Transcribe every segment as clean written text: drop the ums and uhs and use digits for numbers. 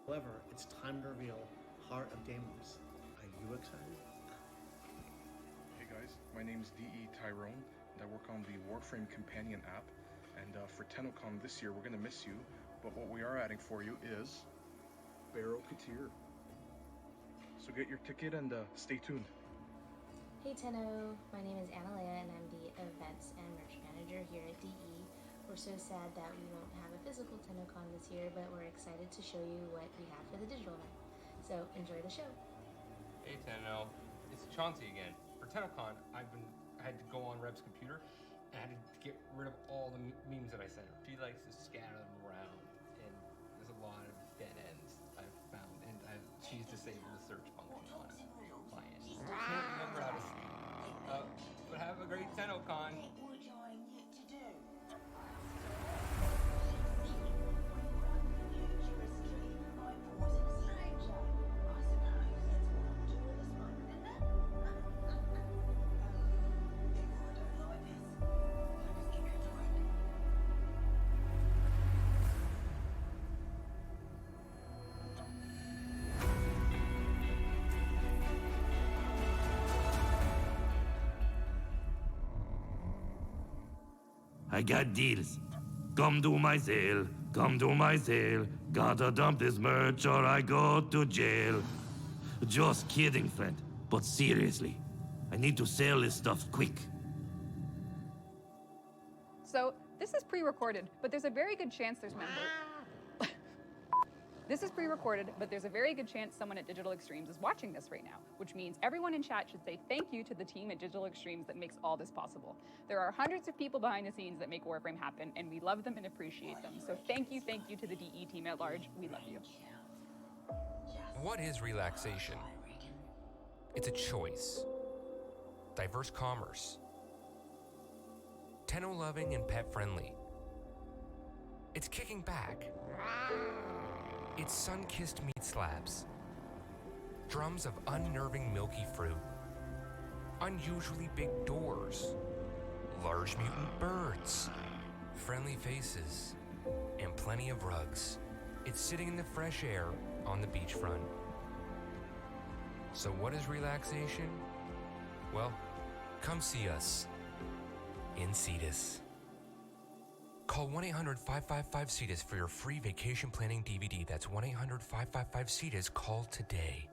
However, it's time to reveal Heart of Deimos. Are you excited? Hey guys, my name is D.E. Tyrone, and I work on the Warframe Companion app. And for Teenocon this year, we're going to miss you, but what we are adding for you is Barrow Katir. So get your ticket and stay tuned. Hey Tenno, my name is Analea and I'm the Events and Merch Manager here at DE. We're so sad that we won't have a physical Tennocon this year, but we're excited to show you what we have for the digital event. So enjoy the show. Hey Tenno, it's Chauncey again. For Tennocon, I had to go on Reb's computer and I had to get rid of all the memes that I sent her. She likes to scatter them around, and there's a lot of dead ends I've found, and she's disabled the search function on my end. Can't remember how to see. But have a great Tennocon. What would I need to do? I got deals. Come do my sale, come do my sale. Gotta dump this merch or I go to jail. Just kidding, friend. But seriously, I need to sell this stuff quick. So this is pre-recorded, but there's a very good chance there's This is pre-recorded, but there's a very good chance someone at Digital Extremes is watching this right now, which means everyone in chat should say thank you to the team at Digital Extremes that makes all this possible. There are hundreds of people behind the scenes that make Warframe happen, and we love them and appreciate them. So thank you to the DE team at large. We love you. What is relaxation? It's a choice. Diverse commerce. Tenno-loving and pet-friendly. It's kicking back. It's sun-kissed meat slabs. Drums of unnerving milky fruit. Unusually big doors. Large mutant birds. Friendly faces. And plenty of rugs. It's sitting in the fresh air on the beachfront. So what is relaxation? Well, come see us in Cetus. Call 1-800-555-CETUS for your free vacation planning DVD. That's 1-800-555-CETUS. Call today.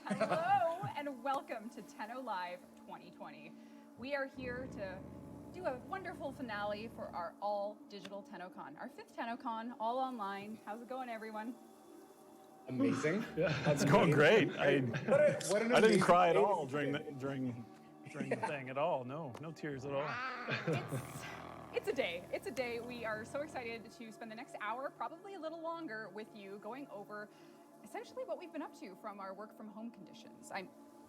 Hello and welcome to Tenno Live 2020. We are here to do a wonderful finale for our all-digital Tennocon, our 5th Tennocon, all online. How's it going, everyone? Amazing. Yeah, it's going great. I didn't cry at all amazing during the thing at all. No tears at all. It's a day. It's a day. We are so excited to spend the next hour, probably a little longer, with you going over essentially what we've been up to from our work from home conditions.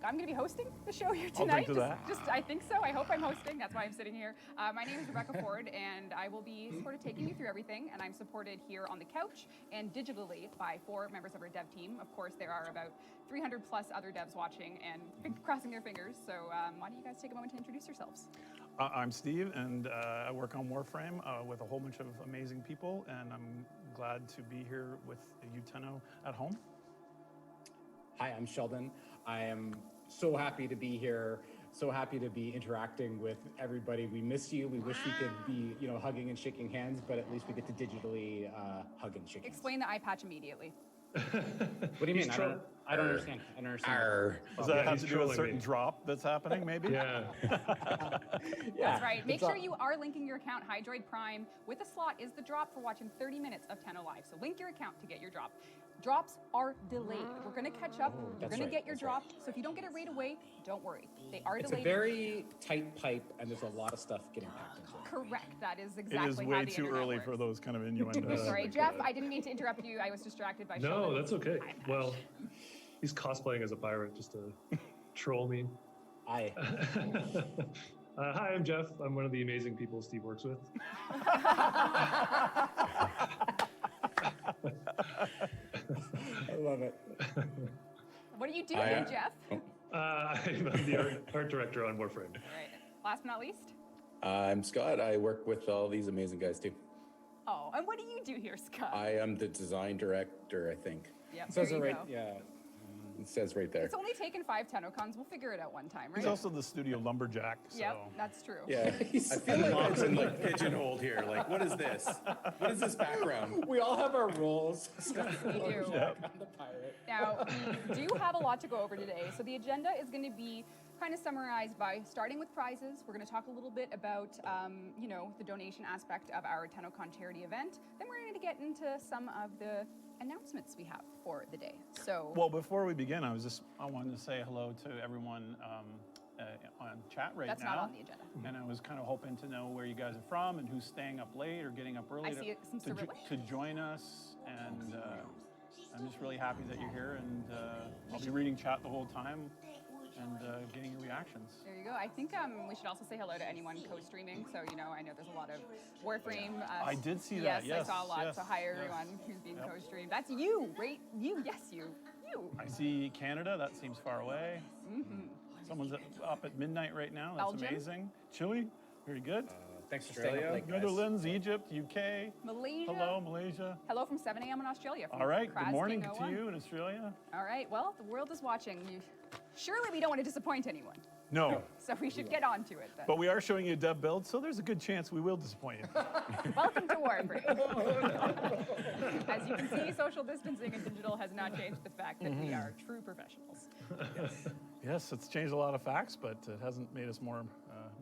I'm going to be hosting the show here I'll tonight. drink to that. I think so. I hope I'm hosting. That's why I'm sitting here. My name is Rebecca Ford, and I will be sort of taking you through everything. And I'm supported here on the couch and digitally by 4 members of our dev team. Of course, there are about 300 plus other devs watching and crossing their fingers. So why don't you guys take a moment to introduce yourselves? I'm Steve, and I work on Warframe with a whole bunch of amazing people, and I'm glad to be here with you, Tenno, at home. Hi, I'm Sheldon. I am so happy to be here. So happy to be interacting with everybody. We miss you. We wish we could be, hugging and shaking hands, but at least we get to digitally hug and shake hands. Explain the eye patch immediately. What do you mean? I don't understand. I don't understand. Does that have to do with a certain drop that's happening, maybe? Yeah. That's right. Make sure you are linking your account. Hydroid Prime with a slot is the drop for watching 30 minutes of Tenno Live. So link your account to get your drop. Drops are delayed. We're going to catch up. You're going to get your drop. So if you don't get it right away, don't worry. They are delayed. It's a very tight pipe, and there's a lot of stuff getting packed into it. Correct. That is It exactly is how way the too internet early works. for those kind of innuendos. Sorry, Jeff, I didn't mean to interrupt you. I was distracted by No, Sheldon's that's okay. eye patch. Well, he's cosplaying as a pirate just to troll me. Hi. Hi, I'm Jeff. I'm one of the amazing people Steve works with. I love it. What are you doing, Jeff? I'm the art director on Warframe. All right. Last but not least. I'm Scott. I work with all these amazing guys too. Oh, and what do you do here, Scott? I am the design director, I think. Yep, Says there it you right. go. Yeah. It says right there. It's only taken 5 Tennocons. We'll figure it out one time, right? He's also the studio lumberjack. So. Yep, that's true. Yeah, I feel like I've been pigeonholed here. Like, what is this? What is this background? We all have our roles. We do. I'm the pirate. Now, we do have a lot to go over today. So the agenda is going to be kind of summarized by starting with prizes. We're going to talk a little bit about, the donation aspect of our Tennocon charity event. Then we're going to get into some of the announcements we have for the day. So, Well, before we begin, I wanted to say hello to everyone on chat right that's now. not on the agenda. And I was kind of hoping to know where you guys are from and who's staying up late or getting up early I see some Cyrillic. to join us. And I'm just really happy that you're here. And I'll be reading chat the whole time and getting your reactions. There you go. I think we should also say hello to anyone co-streaming. So, I know there's a lot of Warframe. I did see that, yes, I saw a lot. yes, so hi, yes. everyone who's being co-streamed. That's you, right? You, yes, you. I see Canada. That seems far away. Mm-hmm. Someone's up at midnight right now. That's Belgium. amazing. Chile, very good. Thanks for staying up late, guys. Netherlands, Egypt, UK. Malaysia. Hello, Malaysia. Hello from 7 a.m. in Australia. From All right, good Kraz morning King to 01. you in Australia. All right, well, the world is watching. Surely we don't want to disappoint anyone. No, So we should get on to it then. but we are showing you a dev build, so there's a good chance we will disappoint you. Welcome to Warframe. As you can see, social distancing and digital has not changed the fact that we are true professionals. Yes, it's changed a lot of facts, but it hasn't made us more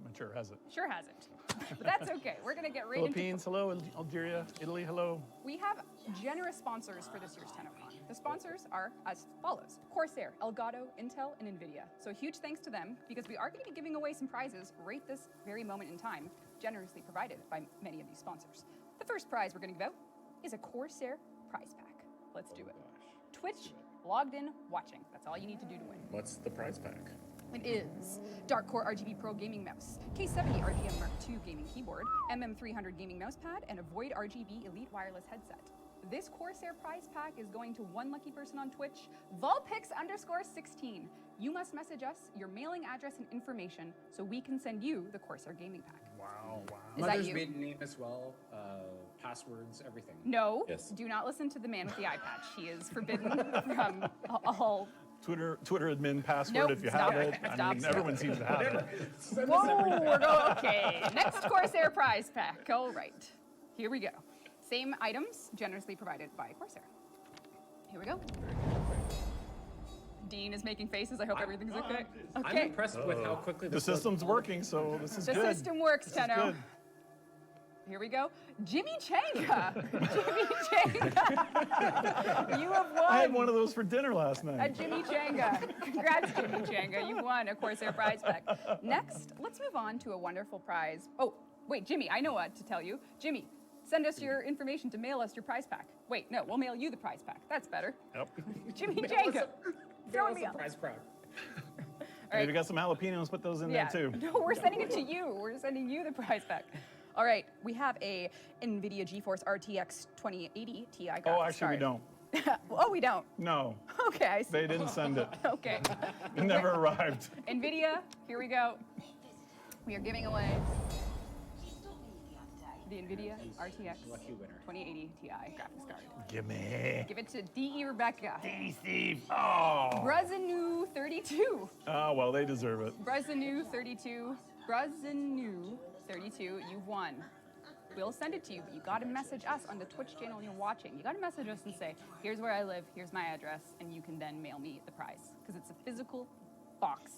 mature, has it? Sure hasn't. But that's okay. We're going to get right into Philippines, hello. Algeria, Italy, hello. We have generous sponsors for this year's Tennocon. The sponsors are as follows: Corsair, Elgato, Intel, and NVIDIA. So huge thanks to them, because we are going to be giving away some prizes right this very moment in time, generously provided by many of these sponsors. The first prize we're going to give out is a Corsair prize pack. Let's do it. Twitch, logged in, watching. That's all you need to do to win. What's the prize pack? It is Dark Core RGB Pro gaming mouse, K70 RGM Mark II gaming keyboard, MM300 gaming mousepad, and a Void RGB Elite wireless headset. This Corsair prize pack is going to one lucky person on Twitch, Volpix_16. You must message us your mailing address and information so we can send you the Corsair gaming pack. Wow. Is that Mother's you? maiden name as well, passwords, everything. No, Yes. do not listen to the man with the eye patch. He is forbidden from all. Twitter admin password Nope, if you stop have it. it. I Stop, mean, stop. everyone seems to have it. Whoa, we're going, okay. Next Corsair prize pack. All right, here we go. Same items, generously provided by Corsair. Here we go. Dean is making faces. I hope everything's okay. I'm Okay. impressed with how quickly The this was system's all- working, so this is The good. system works, This is Tenno. good. Here we go. Jimmy Changa. Jimmy Changa. You have won. I had one of those for dinner last A night. Jimmy Changa. Congrats, Jimmy Changa. You won a Corsair prize pack. Next, let's move on to a wonderful prize. Oh, wait, Jimmy, I know what to tell you. Jimmy, Send us your information to mail us your prize pack. Wait, no, we'll mail you the prize pack. That's better. Yep. Jimmy Jacob. Throwing me a off. prize pack. All right. Maybe got some jalapenos, put those in there too. No, we're sending it to you. We're sending you the prize pack. All right, we have a NVIDIA GeForce RTX 2080 Ti graphics Oh, actually, we card. don't. Oh, we don't. No. Okay, I see. They didn't send it. Okay. It never arrived. NVIDIA, here we go. We are giving away the NVIDIA RTX 2080 Ti graphics card. Gimme. Give it to D.E. Rebecca. DC. Oh. Brazanu 32. Oh, well, they deserve it. Brazanu 32. Brazanu 32. You've won. We'll send it to you, but you gotta message us on the Twitch channel you're watching. You gotta message us and say, here's where I live, here's my address, and you can then mail me the prize. Because it's a physical box,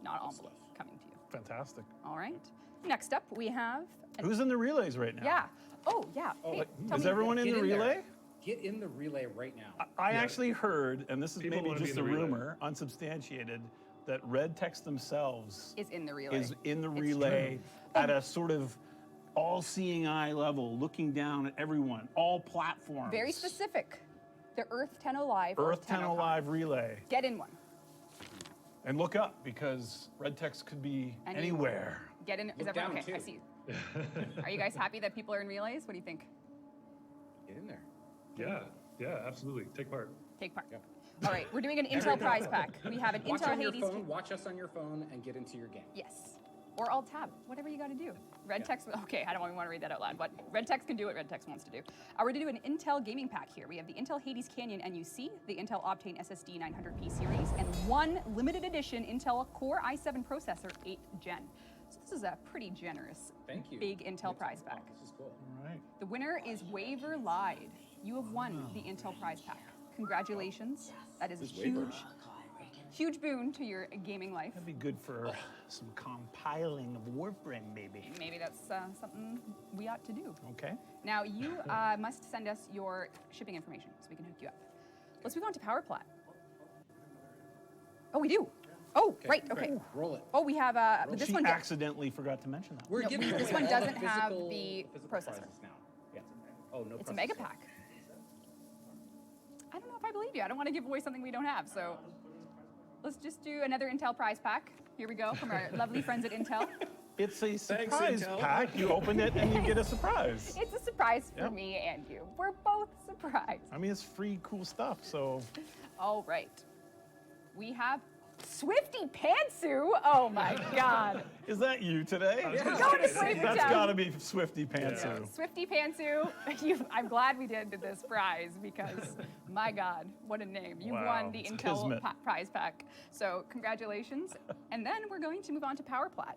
not envelope, coming to you. Fantastic. All right. Next up, we have... Who's in the relays right now? Yeah. Oh, yeah. Hey, tell is me- everyone in the relay? Get in the relay right now. I actually heard, and this is People maybe wanna be just in a the relay. rumor, unsubstantiated, that Red Text themselves Is in the relay. is in the It's relay true. at a sort of all-seeing eye level, looking down at everyone, all platforms. Very specific. The Earth 10 Alive. Earth 10 Tennocon. Alive relay. Get in one. And look up, because Red Text could be anywhere. Get in. Is Look everyone down, okay? I too. see. Are you guys happy that people are in relays? What do you think? Get in there. Yeah, absolutely. Take part. Take part. All right, we're doing an Intel prize pack. We have an Watch Intel on your Hades. phone, watch us on your phone, and get into your game. Yes. Or Alt Tab, whatever you got to do. Red Text, okay, I don't want to read that out loud, but Red Text can do what Red Text wants to do. We're going to do an Intel gaming pack here. We have the Intel Hades Canyon NUC, the Intel Optane SSD 900P series, and one limited edition Intel Core i7 processor 8th gen. So this is a pretty generous, Thank you. big Intel prize pack. This is cool. All right. The winner is Waver Lied. You have won the Intel prize pack. Congratulations. That is a huge boon to your gaming life. That'd be good for some compiling of Warframe, maybe. Maybe that's something we ought to do. Okay. Now, you must send us your shipping information so we can hook you up. Let's move on to PowerPlat. Oh, we do. Oh, right, okay. Ooh, roll it. Oh, we have, but this She one, accidentally forgot to mention that. We're No, giving this away one all doesn't the have physical- the physical processor. prizes now. Yeah. Oh, no. it's a processor. mega pack. I don't know if I believe you. I don't want to give away something we don't have, so let's just do another Intel prize pack. Here we go from our lovely friends at Intel. It's a Thanks, surprise Intel. pack. You open it and you get a surprise. It's a surprise for Yep. me and you. We're both surprised. I mean, it's free, cool stuff, so. All right. We have Swifty Pantsu. Oh my God. Is that you today? We're going to Flavor That's Town. gotta be Swifty Pantsu. Swifty Pantsu, I'm glad we did this prize because, my God, what a name. You Wow, won the it's Intel kismet. prize pack. So congratulations. And then we're going to move on to PowerPlat.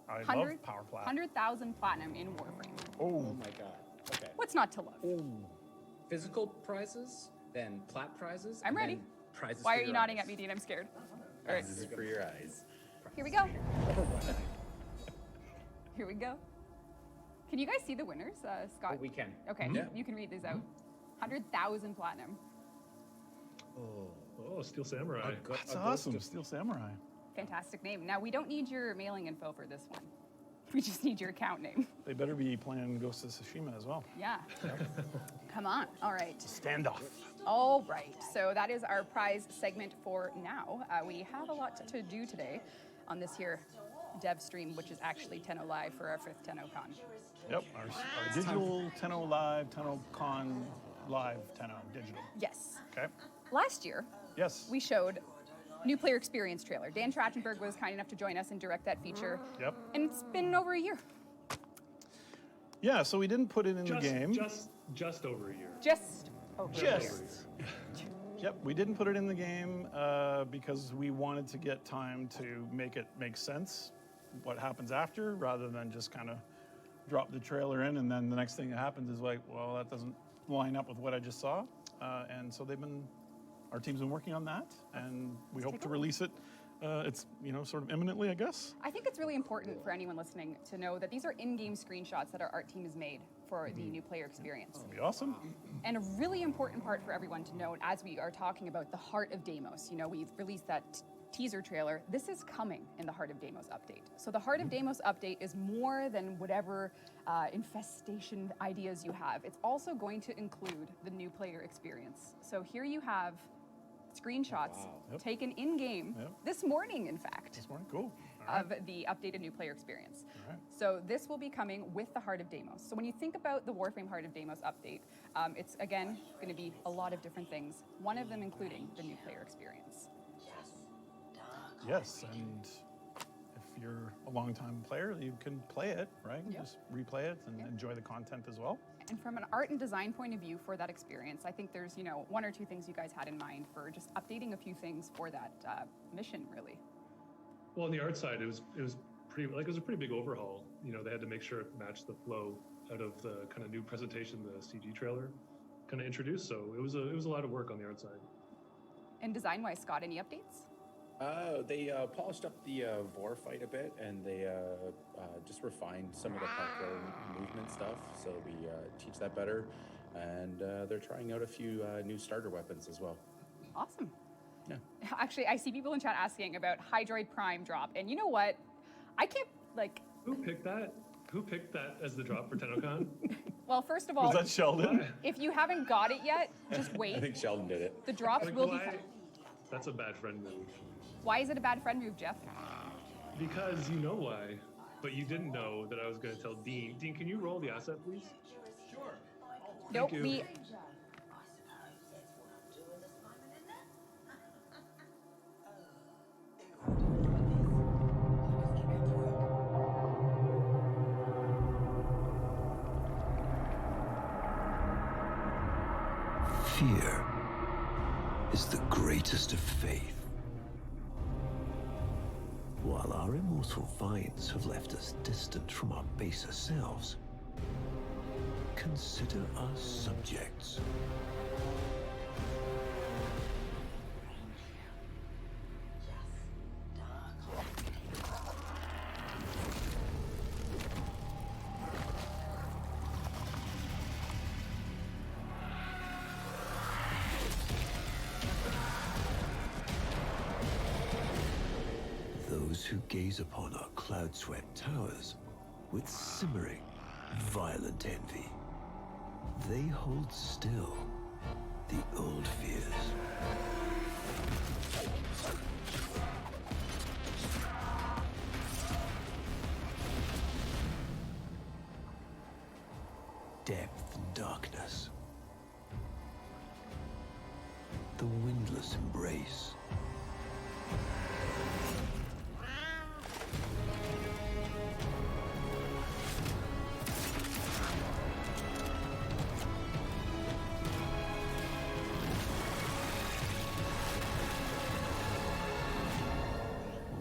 I love 100 PowerPlat. 100,000 platinum in Warframe. Oh, Oh my god. Okay. What's not to love? Physical prizes, then plat prizes. I'm and ready. then Prizes Why for are you your nodding eyes. at me, Dean? I'm scared. All right, This is for your eyes. here we go. Here we go. Can you guys see the winners, Scott? Oh, we can. Okay, Yeah. you can read these out. 100,000 platinum. Oh, Steel Samurai. that's awesome. Steel Samurai. Fantastic name. Now, we don't need your mailing info for this one. We just need your account name. They better be playing Ghost of Tsushima as well. Yeah. Come on. All right. Standoff. All right. So that is our prize segment for now. We have a lot to do today on this here dev stream, which is actually Tenno Live for our 5th Tennocon. Yep, our digital Tenno Live, Tennocon Live, Tenno Digital. Yes. Okay. Last year, Yes. we showed new player experience trailer. Dan Trachtenberg was kind enough to join us and direct that feature. Yep. And it's been over a year. Yeah, so we didn't put it in the game. Just over a year. Just over a year. Yep, we didn't put it in the game because we wanted to get time to make it make sense, what happens after, rather than just kind of drop the trailer in and then the next thing that happens is like, well, that doesn't line up with what I just saw. And so our team's been working on that, and we hope to release it. It's, sort of imminently, I guess. I think it's really important for anyone listening to know that these are in-game screenshots that our art team has made for the new player experience. That'd be awesome. And a really important part for everyone to know as we are talking about the heart of Deimos. We've released that teaser trailer, this is coming in the Heart of Deimos update. So the Heart of Deimos update is more than whatever infestation ideas you have. It's also going to include the new player experience. So here you have screenshots taken in-game this morning, in fact. This morning, cool. Of the updated new player experience. So this will be coming with the Heart of Deimos. So when you think about the Warframe Heart of Deimos update, it's again going to be a lot of different things, one of them including the new player experience. Yes, and if you're a long-time player, you can play it, right? Just replay it and enjoy the content as well. And from an art and design point of view for that experience, I think there's, one or two things you guys had in mind for just updating a few things for that mission, really. Well, on the art side, it was pretty it was a pretty big overhaul. They had to make sure it matched the flow out of the kind of new presentation the CG trailer kind of introduced. So it was a lot of work on the art side. And design-wise, Scott, any updates? They polished up the Vor fight a bit, and they just refined some of the parkour movement stuff, so we teach that better. And they're trying out a few new starter weapons as well. Awesome. Yeah. Actually, I see people in chat asking about Hydroid Prime drop, and you know what? I can't, Who picked that? Who picked that as the drop for Teenocon? Well, first of all... Was that Sheldon? If you haven't got it yet, just wait. I think Sheldon did it. The drops will be... That's a bad friend move. Why is it a bad friend move, Jeff? Because you know why, but you didn't know that I was going to tell Dean. Dean, can you roll the asset, please? Sure. Nope, you. we... Fear is the greatest of faith. While our immortal vines have left us distant from our baser selves, consider us subjects. Those who gaze upon our cloud-swept towers with simmering, violent envy, they hold still the old fears. Depth and darkness. The windless embrace.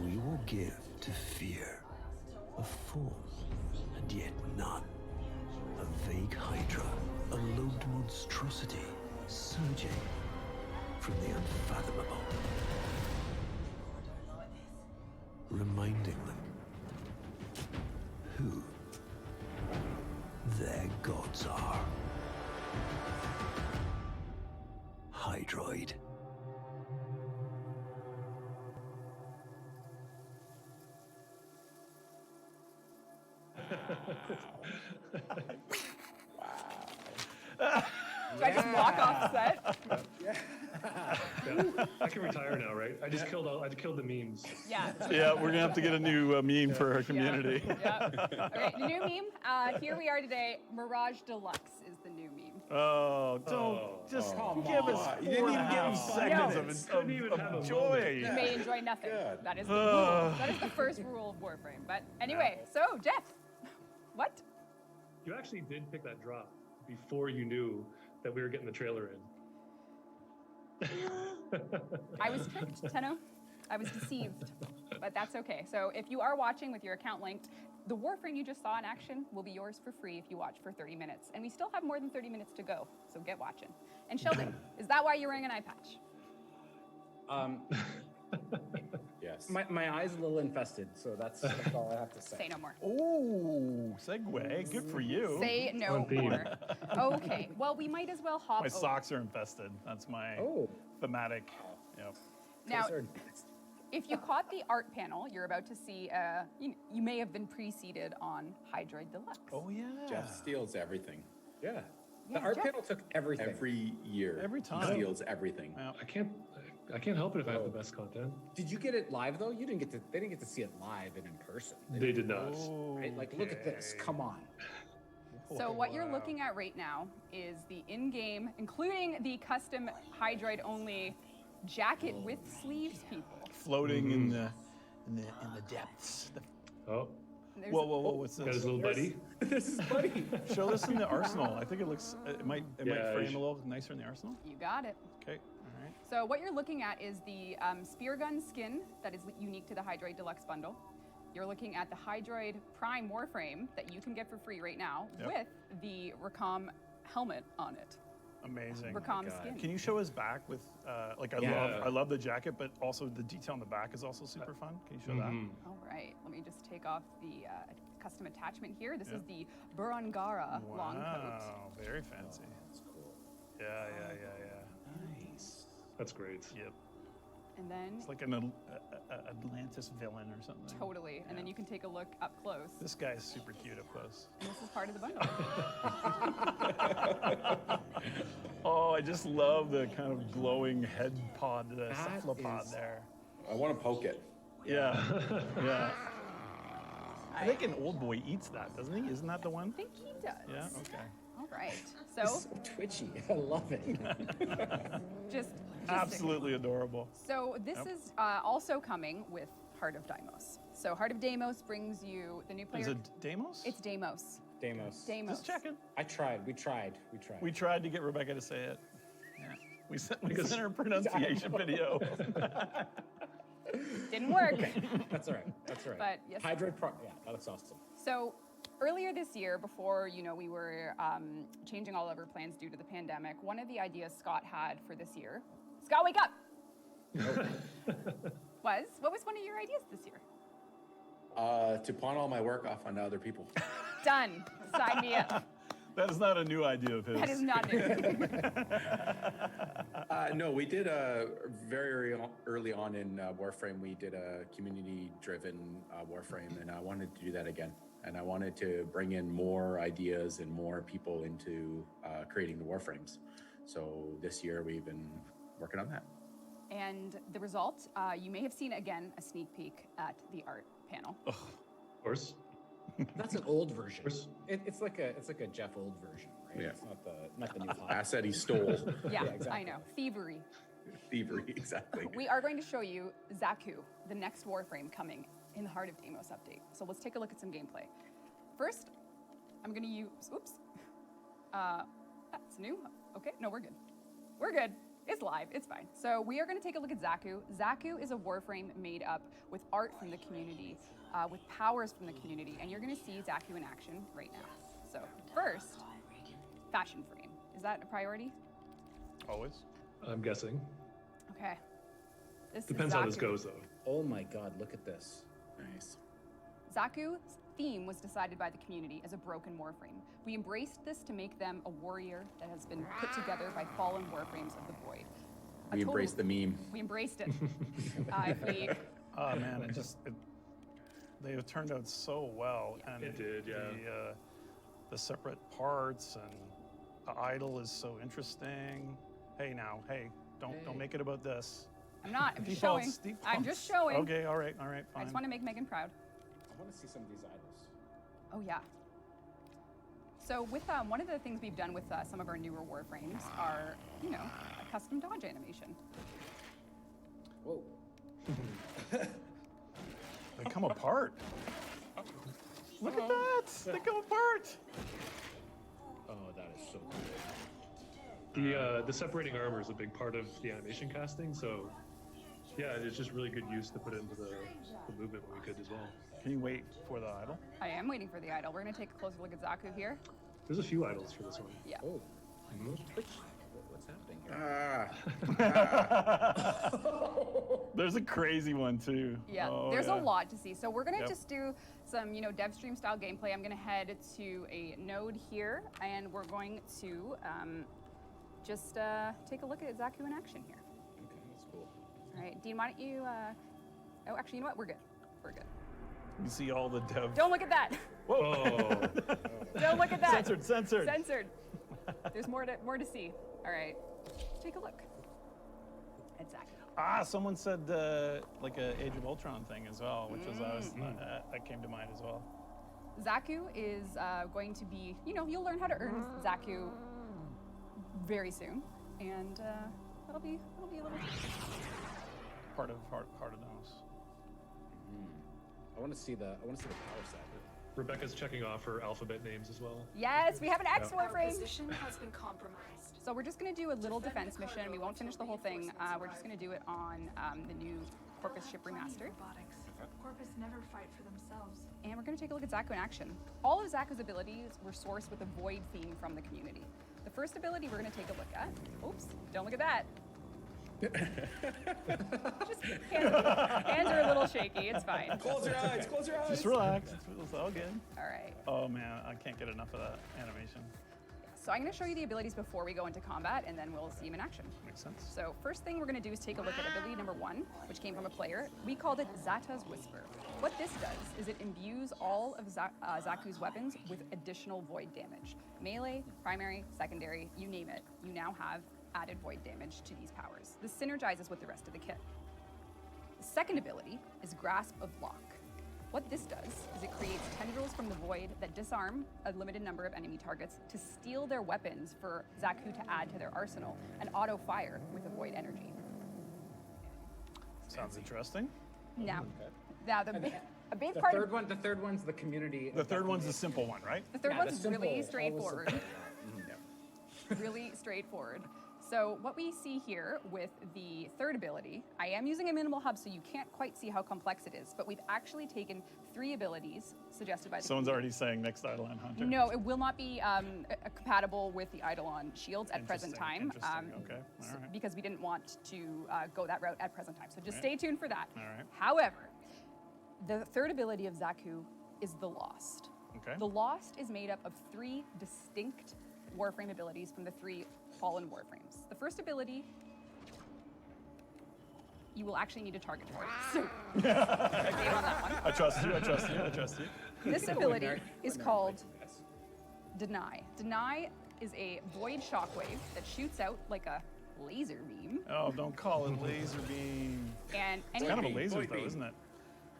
We will give to fear a form and yet none. A vague hydra, a lobed monstrosity surging from the unfathomable. Reminding them who their gods are. Hydroid. Do I just walk off set? Yeah, I can retire now, right? I just killed the memes. Yeah. Yeah, we're gonna have to get a new meme for our community. Yeah. Okay, the new meme. Here we are today. Mirage Deluxe is the new meme. Oh, don't just give us 4.5 seconds of joy. You may enjoy nothing. That is the rule. That is the first rule of Warframe. But anyway, so Jeff, what? You actually did pick that drop before you knew that we were getting the trailer in. I was tricked, Tenno. I was deceived, but that's okay. So if you are watching with your account linked, the Warframe you just saw in action will be yours for free if you watch for 30 minutes. And we still have more than 30 minutes to go, so get watching. And Sheldon, is that why you're wearing an eye patch? Yes. My eye's a little infested, so that's all I have to say. Say no more. Oh, segue. Good for you. Say no more. Okay, well, we might as well hop My over. socks are infested. That's my thematic. Yep. Now, If you caught the art panel, you're about to see, you may have been pre-seated on Hydroid Deluxe. Oh, yeah. Jeff steals everything. Yeah. Yeah, The art Jeff- panel took everything. Every year. Every time. He steals everything. Yeah. I can't help it if I have the best content. Did you get it live though? You didn't get to. They didn't get to see it live and in person. They did not. Right? Like, look at this. Come on. So what you're looking at right now is the in-game, including the custom Hydroid only jacket with sleeves, people. Floating in the depths. Oh, There's Whoa, what's got this? his little buddy. This is funny. Show this in the arsenal. I think it looks. It might Yeah, frame you a little nicer in the arsenal. You got it. Okay. All right. So what you're looking at is the spear gun skin that is unique to the Hydroid Deluxe bundle. You're looking at the Hydroid Prime Warframe that you can get for free right now Yep. with the Racom helmet on it. Amazing. Racom skin. Can you show his back with I love the jacket, but also the detail on the back is also super fun. Can you show All right, let me just take off the custom attachment here. This is the Burangara that? long coat. Wow, very fancy. That's cool. Yeah. Nice. That's great. Yep. And then It's like an Atlantis villain or something. totally, and then you can take a look up close. This guy's super cute up close. And this is part of the bundle. Oh, I just love the kind of glowing head pod, the That cephalopod is- there. I want to poke it. Yeah, yeah. I think an old boy eats that, doesn't he? Isn't that the one? I think he does. Yeah, okay. All right, It's so so twitchy. I love it. just Absolutely adorable. So this is also coming with Heart of Deimos. So Heart of Deimos brings you the new player. Is it Deimos? It's Deimos. Deimos. Deimos. Just checking. I tried. We tried. We tried to get Rebecca to say it. Yeah. We sent her a pronunciation video. Didn't work. That's all right. That's all right. But yes. Hydroid Pro. Yeah, that's awesome. So earlier this year, before we were changing all of our plans due to the pandemic, one of the ideas Scott had for this year, Scott, wake up, what was one of your ideas this year? To pawn all my work off on other people. Done. Sign me up. That is not a new idea of his. That is not new. No, we did very early on in Warframe, we did a community-driven Warframe, and I wanted to do that again. And I wanted to bring in more ideas and more people into creating the Warframes. So this year we've been working on that. And the result, you may have seen again a sneak peek at the art panel. Of course. That's an old version. Course. It's like a Jeff old version, right? Yeah. It's not the new hot. Asset he stole. Yeah, exactly. I know. Thievery. Thievery, exactly. We are going to show you Zaku, the next Warframe coming in the Heart of Deimos update. So let's take a look at some gameplay. First, I'm going to use, oops. That's new. Okay, no, we're good. We're good. It's live, it's fine. So we are going to take a look at Zaku. Zaku is a Warframe made up with art from the community, with powers from the community, and you're going to see Zaku in action right now. So first, fashion frame. Is that a priority? Always. I'm guessing. Okay. This Depends is how this Zaku. goes, though. Oh my God! Look at this. Nice. Zaku's theme was decided by the community as a broken Warframe. We embraced this to make them a warrior that has been put together by fallen Warframes of the Void. We embraced the meme. We embraced it. Oh man, they have turned out so well, and It did, yeah. The separate parts and the idol is so interesting. Hey, don't make it about this. I'm not. I'm just Defaults, showing. I'm defaults. just showing. Okay, all right, fine. I just want to make Megan proud. I want to see some of these idols. Oh yeah. So with one of the things we've done with some of our newer Warframes are, a custom dodge animation. Whoa. They come apart. Look at that! They come apart. Oh, that is so cool. The separating armor is a big part of the animation casting, so yeah, it's just really good use to put into the movement when we could as well. Can you wait for the idol? I am waiting for the idol. We're going to take a closer look at Zaku here. There's a few idols for this one. Yeah. Oh, what's happening here? There's a crazy one too. Yeah, Oh, there's yeah. a lot to see. So we're gonna Yep. just do some, dev stream style gameplay. I'm gonna head to a node here, and we're going to just take a look at Zaku in action here. Okay, that's cool. All right, Dean, why don't you Oh, actually, you know what? We're good. We're good. You see all the dev. Don't look at that. Whoa. Don't look at that. Censored, censored. Censored. There's more to see. All right. Take a look. Exactly. Someone said like a Age of Ultron thing as well, which was that came to mind as well. Zaku is going to be, you'll learn how to earn Zaku very soon, and that'll be a little Hard to know. I want to see the power set. Rebecca's checking off her alphabet names as well. Yes, we have an X Warframe. Position has been compromised. So we're just going to do a little defense mission. We won't finish the whole thing. We're just going to do it on the new Corpus ship remastered. Corpus never fight for themselves. And we're going to take a look at Zaku in action. All of Zaku's abilities were sourced with a Void theme from the community. The first ability we're going to take a look at. Oops, don't look at that. Just hands are a little shaky. It's fine. Close your eyes. Close your eyes. Just relax. It's all good. All right. Oh man, I can't get enough of that animation. So I'm going to show you the abilities before we go into combat, and then we'll see them in action. Makes sense. So first thing we're going to do is take a look at ability number 1, which came from a player. We called it Zata's Whisper. What this does is it imbues all of Zaku's weapons with additional void damage. Melee, primary, secondary, you name it. You now have added void damage to these powers. This synergizes with the rest of the kit. The second ability is Grasp of Lock. What this does is it creates tendrils from the void that disarm a limited number of enemy targets to steal their weapons for Zaku to add to their arsenal and auto fire with the void energy. Sounds interesting. Now a big The part third of one. The third one's the community. The third one's the simple one, right? the third Yeah, one's the simple, really always straightforward. simple. Really straightforward. So what we see here with the third ability, I am using a minimal hub, so you can't quite see how complex it is, but we've actually taken 3 abilities suggested by the Someone's already saying next Eidolon Hunter. No, it will not be compatible with the Eidolon shields at present time. Okay, all right. Because we didn't want to go that route at present time. So just All stay right. tuned for that. All right. However, the third ability of Zaku is the Lost. Okay. The Lost is made up of 3 distinct Warframe abilities from the 3 fallen Warframes. The first ability, you will actually need to target for it. So, game on that one. I trust you. I trust you. I trust you. This ability is called Deny. Deny is a void shockwave that shoots out like a laser beam. Oh, don't call it laser beam. And It's kind of a laser though, isn't it?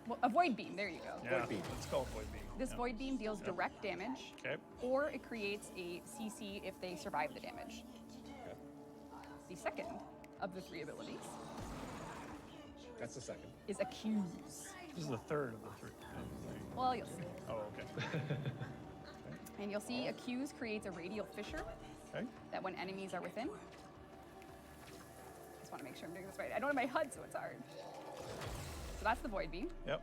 Well, a void beam, there you go. Yeah, let's call it void beam. This Yeah. void beam deals direct damage, Okay. or it creates a CC if they survive the damage. The second of the 3 abilities That's the second. is Accuse. This is the third of the 3. Well, you'll see. Oh, okay. And you'll see Accuse creates a radial fissure Okay. that when enemies are within. Just want to make sure I'm doing this right. I don't have my HUD, so it's hard. So that's the void beam. Yep.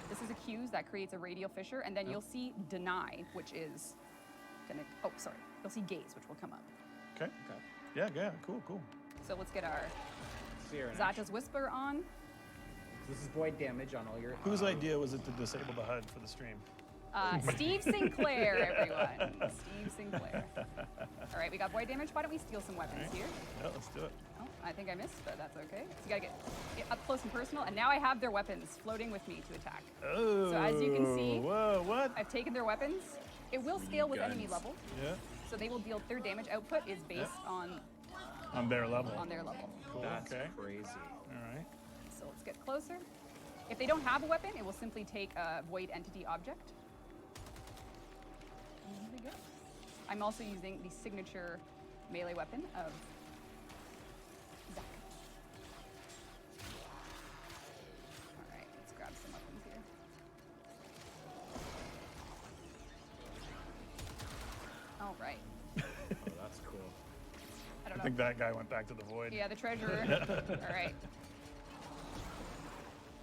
This is Accuse that creates a radial fissure, and then you'll see Deny, which is gonna. Oh, sorry. You'll see Gaze, which will come up. Okay. Yeah. Cool. So let's get our See her in Zata's Whisper on. This is void damage on all your. Whose idea was it to disable the HUD for the stream? Steve Sinclair, everyone. Steve Sinclair. All right, we got void damage. Why don't we steal some weapons here? Yeah, let's do it. Oh, I think I missed, but that's okay. So you gotta get up close and personal, and now I have their weapons floating with me to attack. Oh. So as you can see, Whoa, what? I've taken their weapons. It will scale with enemy level. Yeah. So they will deal, their damage output is based on their level. On their level. Cool. That's okay. crazy. All right. So let's get closer. If they don't have a weapon, it will simply take a void entity object. And there we go. I'm also using the signature melee weapon of Zaku. All right, let's grab some weapons here. All right. Oh, that's cool. I don't I know. think that guy went back to the void. Yeah, the treasurer. All right.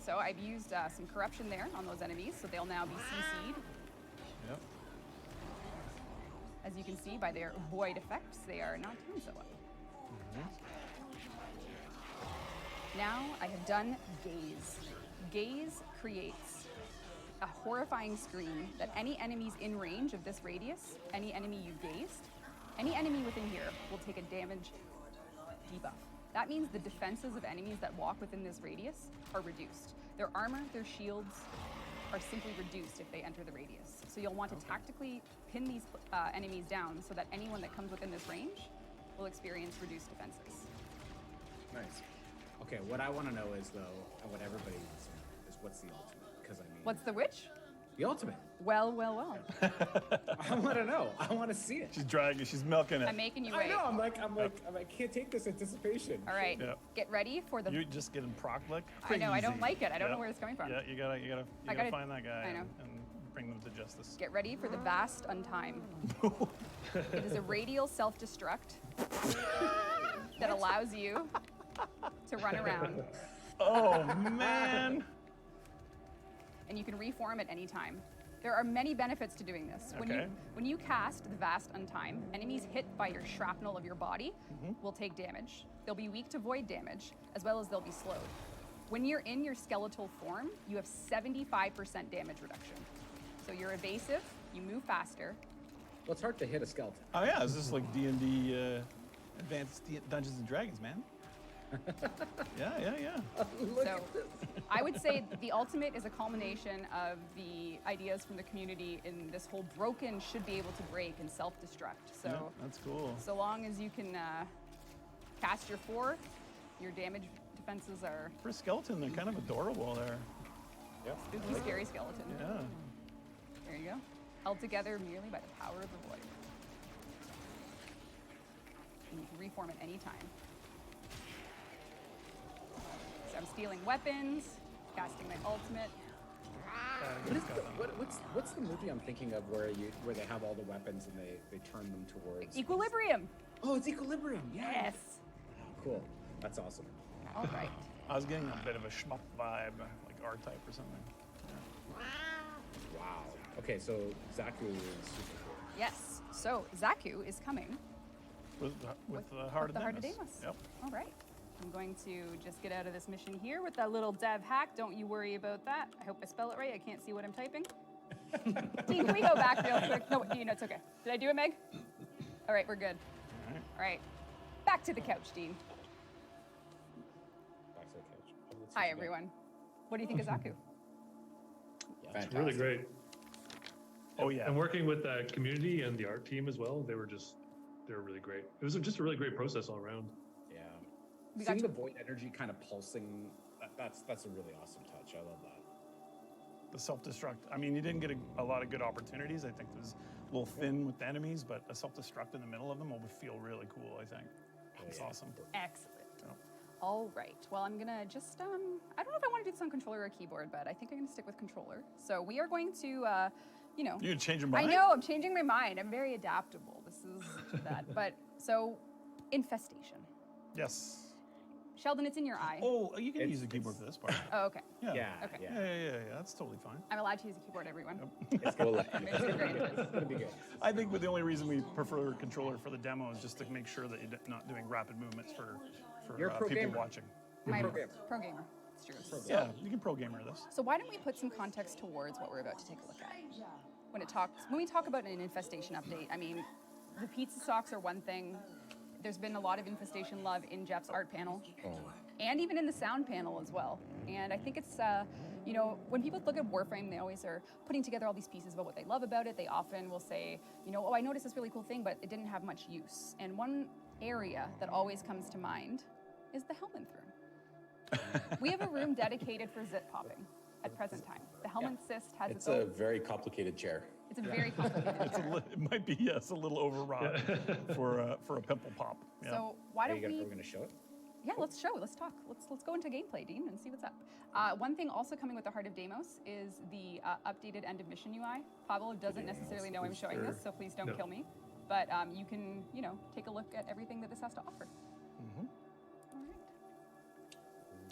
So I've used some corruption there on those enemies, so they'll now be CC'd. Yep. As you can see by their void effects, they are not doing so well. Now I have done Gaze. Gaze creates a horrifying screen that any enemies in range of this radius, any enemy you gazed, any enemy within here will take a damage debuff. That means the defenses of enemies that walk within this radius are reduced. Their armor, their shields are simply reduced if they enter the radius. So you'll want to tactically pin these enemies down so that anyone that comes within this range will experience reduced defenses. Nice. Okay, what I want to know is, though, and what everybody wants to know is what's the ultimate? Because I mean, What's the which? the ultimate? Well, well, well. I want to know. I want to see it. She's dragging. She's milking it. I'm making you I wait. know. I'm like, I can't take this anticipation. All right, Yep. get ready for the. You're just getting proc like I know. I don't crazy. like it. I don't know Yeah. where it's coming from. Yeah, you gotta gotta- find that guy I know. and bring them to justice. Get ready for the vast untime. It is a radial self-destruct that allows you to run around, Oh man! and you can reform at any time. There are many benefits to doing this. Okay. When you cast the vast untime, enemies hit by your shrapnel of your body will take damage. They'll be weak to void damage, as well as they'll be slowed. When you're in your skeletal form, you have 75% damage reduction. So you're evasive, you move faster. Well, it's hard to hit a skeleton. Oh yeah, is this like D&D Advanced Dungeons and Dragons, man? Yeah. So I would say the ultimate is a culmination of the ideas from the community in this whole broken should be able to break and self-destruct. So Yeah, that's cool. so long as you can cast your 4, your damage defenses are For a skeleton, they're kind of adorable there. Yep. spooky, scary skeleton. Yeah. There you go. Held together merely by the power of the void. And you can reform at any time. So I'm stealing weapons, casting my ultimate. What's the movie I'm thinking of where they have all the weapons and they turn them towards Equilibrium! Oh, it's Equilibrium. Yes! Cool. That's awesome. All right. I was getting a bit of a shmup vibe, like R-Type or something. Wow. Okay, so Zaku is super cool. Yes. So Zaku is coming With the Heart of Deimos. Deimos. Yep. All right. I'm going to just get out of this mission here with that little dev hack. Don't you worry about that. I hope I spell it right. I can't see what I'm typing. Dean, can we go back real quick? No, Dean, it's okay. Did I do it, Meg? All right, we're good. All right. All right. Back to the couch, Dean. Back to the couch. Oh, let's Hi, see everyone. What do you think of Zaku? It's really great. Oh yeah. And working with the community and the art team as well, they were really great. It was just a really great process all around. Yeah. We got Seeing to- the void energy kind of pulsing, that's a really awesome touch. I love that. The self-destruct. I mean, you didn't get a lot of good opportunities. I think it was a little thin with the enemies, but a self-destruct in the middle of them would feel really cool, I think. It's awesome. Excellent. Yep. All right. Well, I'm gonna just I don't know if I want to do this on controller or keyboard, but I think I'm gonna stick with controller. So we are going to, you know. You're gonna change your mind? I know. I'm changing my mind. I'm very adaptable. This is that. But so, infestation. Yes. Sheldon, it's in your eye. Oh, you can use the keyboard for this part. Oh, okay. Yeah. Okay. Yeah. That's totally fine. I'm allowed to use a keyboard, everyone. It's gonna be good. I think the only reason we prefer a controller for the demo is just to make sure that you're not doing rapid movements for You're a pro people gamer. watching. I'm pro a gamer. pro gamer. It's true. Yeah, you can pro gamer this. So why don't we put some context towards what we're about to take a look at? When we talk about an infestation update, I mean, the pizza socks are one thing. There's been a lot of infestation love in Jeff's art panel, and even in the sound panel as well. And I think it's, you know, when people look at Warframe, they always are putting together all these pieces about what they love about it. They often will say, you know, oh, I noticed this really cool thing, but it didn't have much use. And one area that always comes to mind is the Hellman's room. We have a room dedicated for zip popping at present time. The Hellman's cyst has It's its a own. very complicated chair. It's a very complicated chair. It might be, yes, a little overwrought for a pimple pop. Yeah. So why don't we? We're gonna show it. Yeah, let's show. Let's talk. Let's go into gameplay, Dean, and see what's up. One thing also coming with the Heart of Deimos is the updated end of mission UI. Pablo doesn't necessarily know I'm showing this, so please don't kill me. But you can, you know, take a look at everything that this has to offer. Mm-hmm. All right.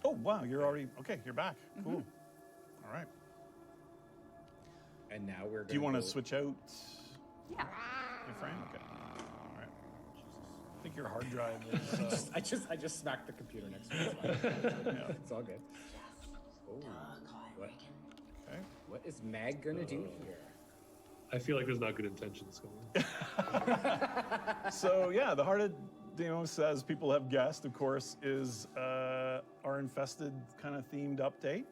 Oh wow, you're already okay. You're back. Cool. All right. And now we're. Do you want to switch out Yeah. your frame? Okay. All right. I think your hard drive is. I just smacked the computer next to me. Yeah. It's all good. Oh, what? Okay. What is Mag gonna do here? I feel like there's not good intentions going. So yeah, the Heart of Deimos, as people have guessed, of course, is our infested kind of themed update.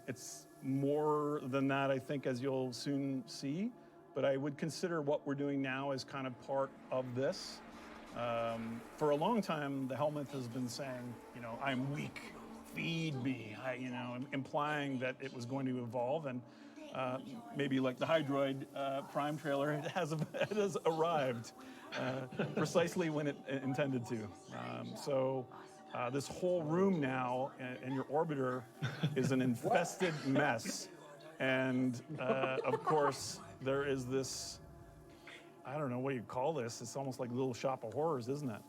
It's more than that, I think, as you'll soon see, but I would consider what we're doing now as kind of part of this. For a long time, the Helminth has been saying, you know, I'm weak, feed me, implying that it was going to evolve, and maybe like the Hydroid Prime trailer, it has arrived precisely when it intended to. So this whole room now and your orbiter is an infested mess. And of course, there is this, I don't know what you call this. It's almost like Little Shop of Horrors, isn't it?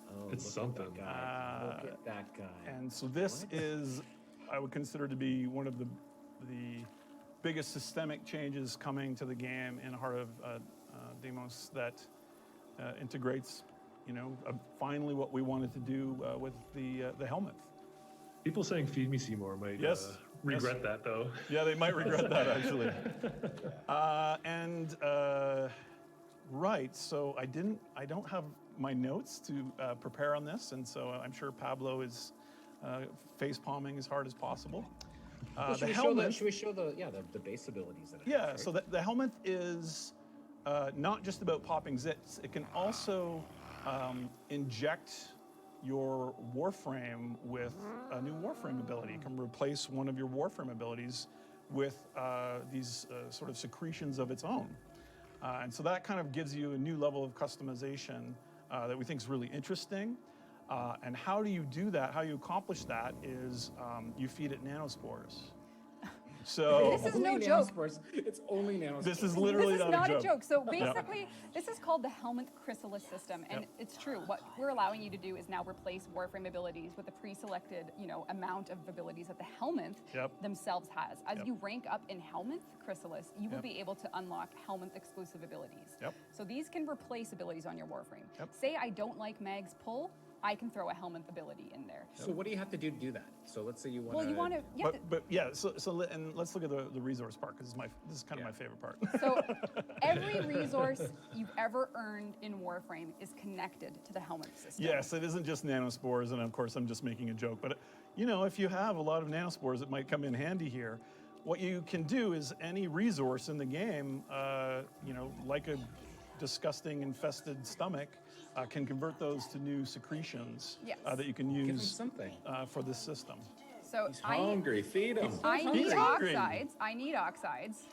Oh, it's something. Look at that guy. And so this is, I would consider to be one of the biggest systemic changes coming to the game in Heart of Deimos that integrates, finally what we wanted to do with the Helminth. People saying "Feed me, Seymour" might regret that, though. Yeah, they might regret that actually. Right. So I don't have my notes to prepare on this, and so I'm sure Pablo is face palming as hard as possible. Should we show the base abilities that it has, right? So the Helminth is not just about popping zits. It can also inject your Warframe with a new Warframe ability. It can replace one of your Warframe abilities with these sort of secretions of its own. And so that kind of gives you a new level of customization that we think is really interesting. And how do you do that? How you accomplish that is you feed it nanospores. So this is no joke. It's only nanospores. This is literally not a joke. So basically, this is called the Helminth Chrysalis system, and it's true. What we're allowing you to do is now replace Warframe abilities with a pre-selected, amount of abilities that the Helminth themselves has. As you rank up in Helminth Chrysalis, you will be able to unlock Helminth exclusive abilities. So these can replace abilities on your Warframe. Say I don't like Mag's pull, I can throw a Helminth ability in there. So what do you have to do to that? So let's say you want to... Well, you want to... And let's look at the resource part, because this is kind of my favorite part. So every resource you've ever earned in Warframe is connected to the Helminth system. Yes, it isn't just nanospores, and of course I'm just making a joke, but if you have a lot of nanospores, it might come in handy here. What you can do is any resource in the game, like a disgusting infested stomach, can convert those to new secretions that you can use for this system. So He's hungry. Feed him. I need oxides. I need oxides.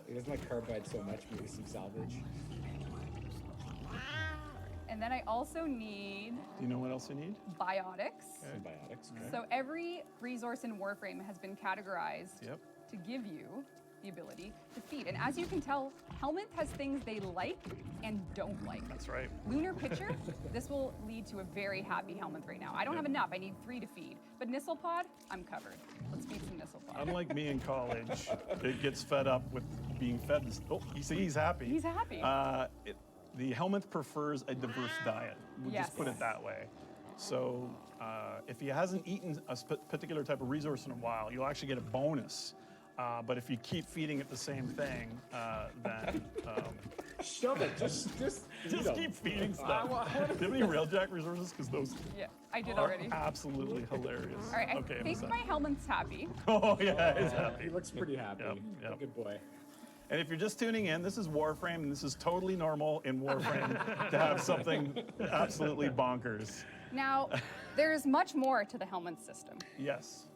He doesn't like carbide so much, maybe some salvage. And then I also need... Do you know what else you need? Biotics. Some biotics, okay. So every resource in Warframe has been categorized to give you the ability to feed. And as you can tell, Helminth has things they like and don't like. That's right. Lunar Pitcher, this will lead to a very happy Helminth right now. I don't have enough, I need 3 to feed. But Nisselpod, I'm covered. Let's feed some Nisselpod. Unlike me in college, it gets fed up with being fed this. Oh, you see, he's happy. He's happy. The Helminth prefers a diverse diet. We'll just put it that way. So if he hasn't eaten a particular type of resource in a while, you'll actually get a bonus. But if you keep feeding it the same thing, then shove it. Just keep feeding stuff. Do you have any Railjack resources? Because those I did already. Absolutely hilarious. All right, I think my Helminth's happy. Oh yeah, he's happy. He looks pretty happy. Good boy. And if you're just tuning in, this is Warframe, and this is totally normal in Warframe to have something absolutely bonkers. Now, there's much more to the Helminth system. Yes.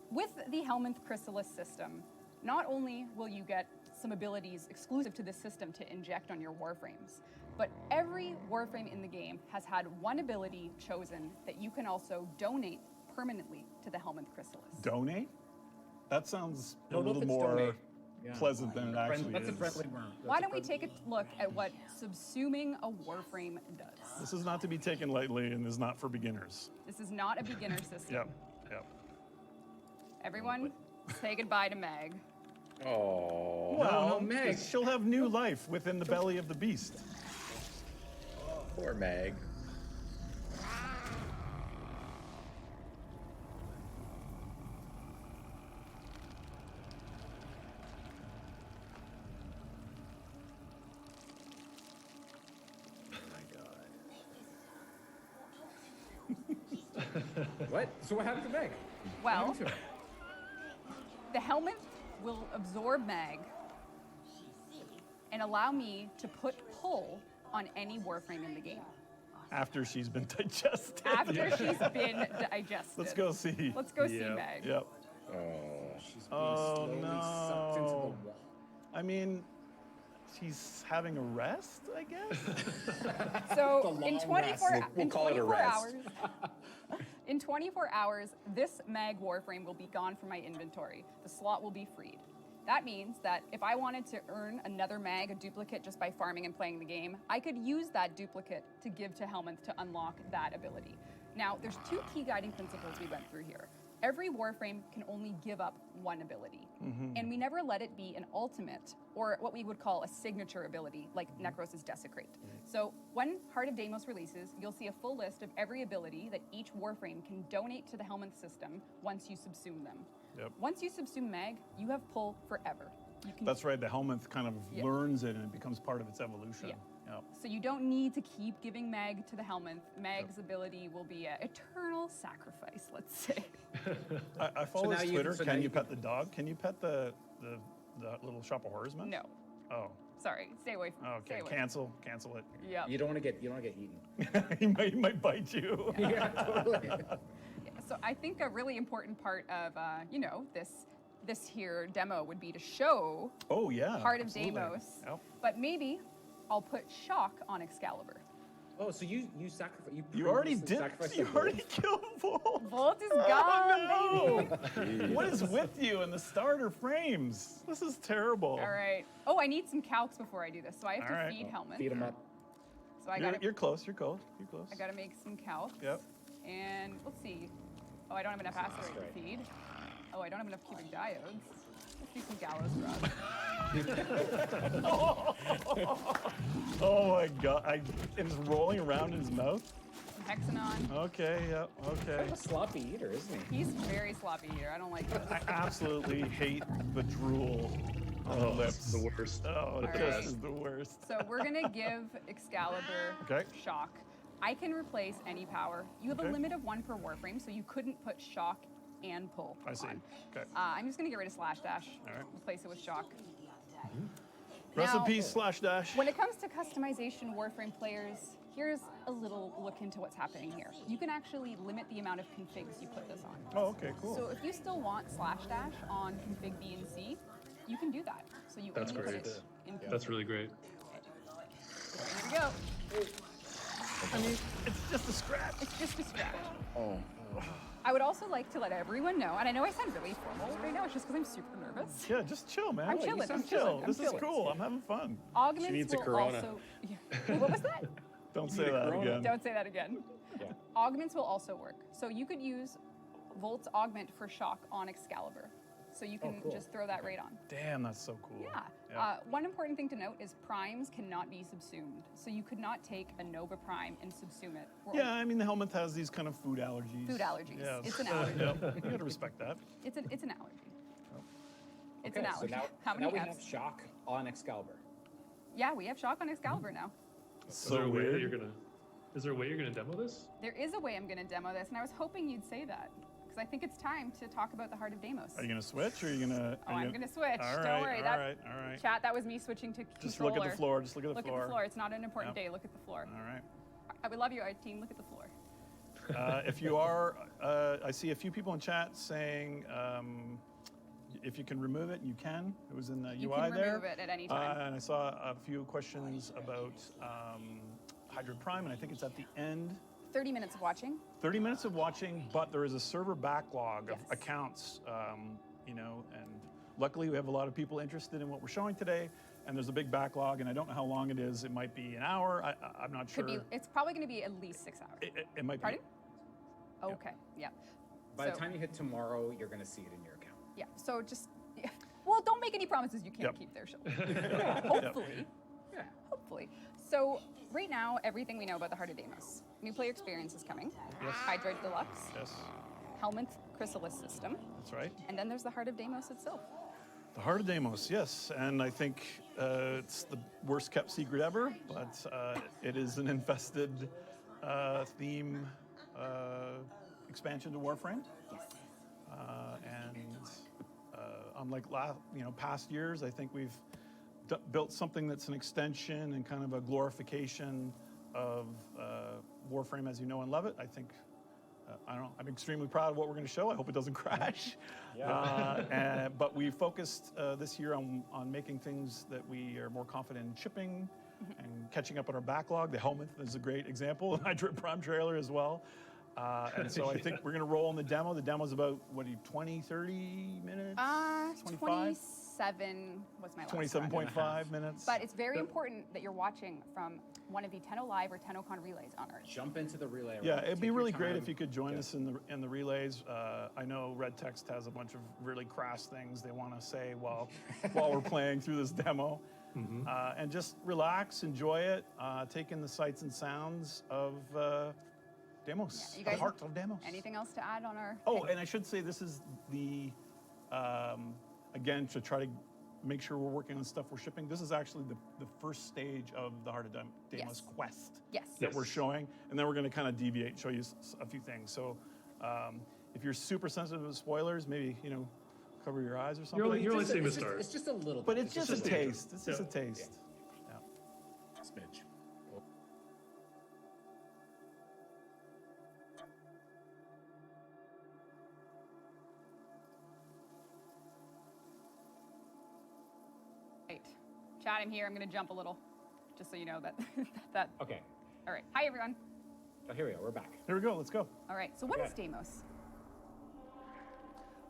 With the Helminth Chrysalis system, not only will you get some abilities exclusive to this system to inject on your Warframes, but every Warframe in the game has had one ability chosen that you can also donate permanently to the Helminth Chrysalis. Donate? That sounds a little more pleasant than it actually is. That's a friendly word. Why don't we take a look at what subsuming a Warframe does? This is not to be taken lightly and is not for beginners. This is not a beginner system. Yep. Everyone, say goodbye to Meg. Oh. Well, Meg. She'll have new life within the belly of the beast. Poor Meg. What? So what happened to Meg? Well, What happened to her? the helmet will absorb mag and allow me to put pull on any warframe in the game. After she's been digested. After she's been digested. Let's go see. Let's go see Meg. Yep. She's being Oh slowly sucked into the no. wall. I mean, she's having a rest, I guess. So The in long 24 rest. We'll call it a 24 rest. hours, in 24 hours, this mag warframe will be gone from my inventory. The slot will be freed. That means that if I wanted to earn another mag, a duplicate, just by farming and playing the game, I could use that duplicate to give to Helminth to unlock that ability. Now, there's two key guiding principles we went through here. Every warframe can only give up one ability, and we never let it be an ultimate or what we would call a signature ability, like Necros' Desecrate. So when Heart of Deimos releases, you'll see a full list of every ability that each warframe can donate to the Helminth system once you subsume them. Yep. Once you subsume Mag, you have pull forever. You can, That's right. The Helminth kind of Yeah. learns it and it becomes part of its evolution. Yeah. Yep. So you don't need to keep giving Mag to the Helminth. Mag's ability will be an eternal sacrifice, let's say. I follow now his you- Twitter. so now Can you you can- pet the dog? Can you pet the little shop of horrors man? No, Oh. sorry, stay away from Okay. stay away. Cancel it. Yeah. You don't want to get eaten. he might bite you. Yeah, totally. So I think a really important part of this here demo would be to show Oh yeah. Heart of absolutely. Deimos, Yep. but maybe I'll put Shock on Excalibur. Oh, so you sacrifice. You already previously did. sacrificed You the already killed Volt. Volt is gone, baby. What is with you and the starter frames? This is terrible. All right. Oh, I need some calcs before I do this, so I have to All right. feed Helminth. Feed him up. So I gotta You're close. You're close. You're close. I gotta make some calcs. Yep. And let's see. Oh, I don't have enough asteroid right. to feed. Oh, I don't have enough cubic diodes. Let's do some gallows rod. Oh my god! And it's rolling around in his mouth. Some hexanon. Okay. Yep. Okay. Kind of a sloppy eater, isn't he? He's very sloppy here. I don't like this. I absolutely hate the drool on the lips. The worst. Oh, it All just right. is the worst. So we're gonna give Excalibur Okay. Shock. I can replace any power. You have Okay. a limit of 1 per warframe, so you couldn't put Shock and Pull I see. on. Okay. I'm just gonna get rid of Slash Dash. All right. Replace it with Shock. Recipe Now- /dash. When it comes to customization Warframe players, here's a little look into what's happening here. You can actually limit the amount of configs you put this on. Oh, okay, cool. So if you still want /dash on config B and C, you can do that. So you That's only put great. it in config. That's really great. Here we go. I mean, it's just a scratch. It's just a scratch. Oh. I would also like to let everyone know, and I know I sound really formal right now, it's just because I'm super nervous. Yeah, just chill, man. I'm Like, chilling, just I'm chill. chilling, I'm This is chilling. cool. I'm having fun. Augments She needs a will Corona. also. Yeah. What was that? Don't say that again. Don't say that again. Yeah. Augments will also work. So you could use Volt's augment for Shock on Excalibur. So you can cool. just throw that right on. Damn, that's so cool. Yeah. One important thing to note is primes cannot be subsumed. So you could not take a Nova Prime and subsume it. Or Yeah, I mean, the helmet has these kind of food allergies. Food allergies. Yes. It's an allergy. Yep. You gotta respect that. It's an allergy. It's Okay, an so allergy. now, How many now we Fs? have Shock on Excalibur. Yeah, we have Shock on Excalibur now. Is there So a way weird. you're gonna? Is there a way you're gonna demo this? There is a way I'm going to demo this, and I was hoping you'd say that. Because I think it's time to talk about the Heart of Deimos. Are you gonna switch or are you gonna? Oh, I'm going to switch. All Don't right, worry. all that, right, all right. Chat, that was me switching to Just controller. look at the floor. Just look at the Look floor. at the floor. It's not an important Yep. day. Look at the floor. All right. I would love you, our team. Look at the floor. If you are, I see a few people in chat saying if you can remove it, you can. It was in the You UI can there. remove it at any time. And I saw a few questions about Hydra Prime, and I think it's at the end. 30 minutes of watching. 30 minutes of watching, but there is a server backlog of Yes. accounts, and luckily we have a lot of people interested in what we're showing today, and there's a big backlog, and I don't know how long it is. It might be an hour. I'm not sure. Could be. It's probably going to be at least 6 hours. It might Pardon? be. Okay. Yeah. By So- the time you hit tomorrow, you're going to see it in your account. Yeah. So just. Yeah. Well, don't make any promises you can't Yep. keep there, Sheldon. Hopefully. Yeah. Hopefully. So right now, everything we know about the Heart of Deimos. New player experience is coming. Yes. Hydroid Deluxe. Yes, Helminth Chrysalis system. that's right. And then there's the Heart of Deimos itself. The Heart of Deimos, yes, and I think it's the worst kept secret ever, but it is an infested theme, expansion to Warframe. Yes. And unlike past years, I think we've built something that's an extension and kind of a glorification of Warframe as you know and love it. I think, I'm extremely proud of what we're going to show. I hope it doesn't crash. Yeah. But we focused this year on making things that we are more confident in shipping and catching up on our backlog. The helmet is a great example. I Drip Prime trailer as well. And so I think we're going to roll in the demo. The demo's about, 20, 30 minutes? 25? 27 was my last 27.5 minutes. But it's very important that you're watching from one of the Tenno Live or Tennocon relays on ours. Jump into the relay. Yeah, right? it'd be Take really your great time. if you could join us in the relays. I know Red Text has a bunch of really crass things they want to say while we're playing through this demo. And just relax, enjoy it, take in the sights and sounds of Demos, you the guys, heart of Demos. Anything else to add on our... Oh, and I should say this is the, again, to try to make sure we're working on stuff we're shipping. This is actually the first stage of the Heart of Demos quest that we're showing. And then we're going to kind of deviate and show you a few things. So if you're super sensitive to spoilers, maybe, cover your eyes or something. You're only seeing the start. It's just a little bit. But it's just a taste. It's just a taste. Yeah. Smidge. Right. Chat, I'm here. I'm going to jump a little, just so you know that. Okay. All right. Hi, everyone. Oh, here we go. We're back. Here we go. Let's go. All right. So what is Deimos?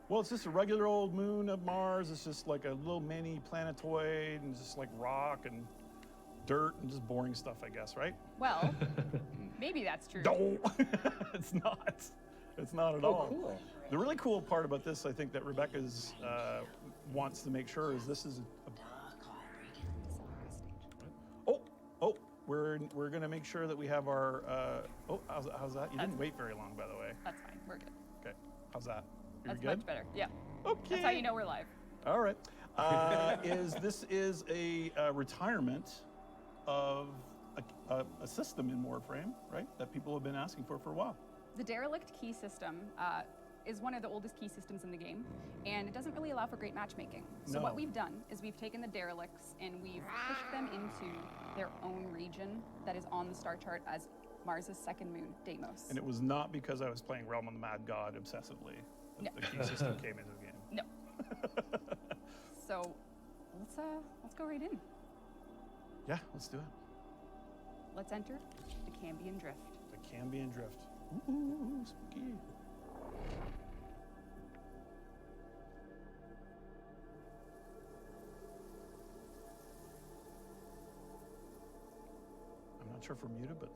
Well, it's just a regular old moon of Mars. It's just like a little mini planetoid and just like rock and dirt and just boring stuff, I guess, right? Well, maybe that's true. No, it's not. It's not at all. Cool. The really cool part about this, I think, that Rebecca's wants to make sure is this is we're going to make sure that we have our how's that? You didn't wait very long, by the way. That's fine. We're good. Okay. How's that? You're That's good? much better. Yeah. Okay. That's how you know we're live. All right. This is a retirement of a system in Warframe, right? That people have been asking for a while. The derelict key system is one of the oldest key systems in the game, and it doesn't really allow for great matchmaking. So what we've done is we've taken the derelicts and we've pushed them into their own region that is on the star chart as Mars's second moon, Deimos. And it was not because I was playing Realm of the Mad God obsessively that the key system came into the game. No. So let's go right in. Yeah, let's do it. Let's enter the Cambion Drift. The Cambion Drift. Ooh, spooky. I'm not sure if we're muted, but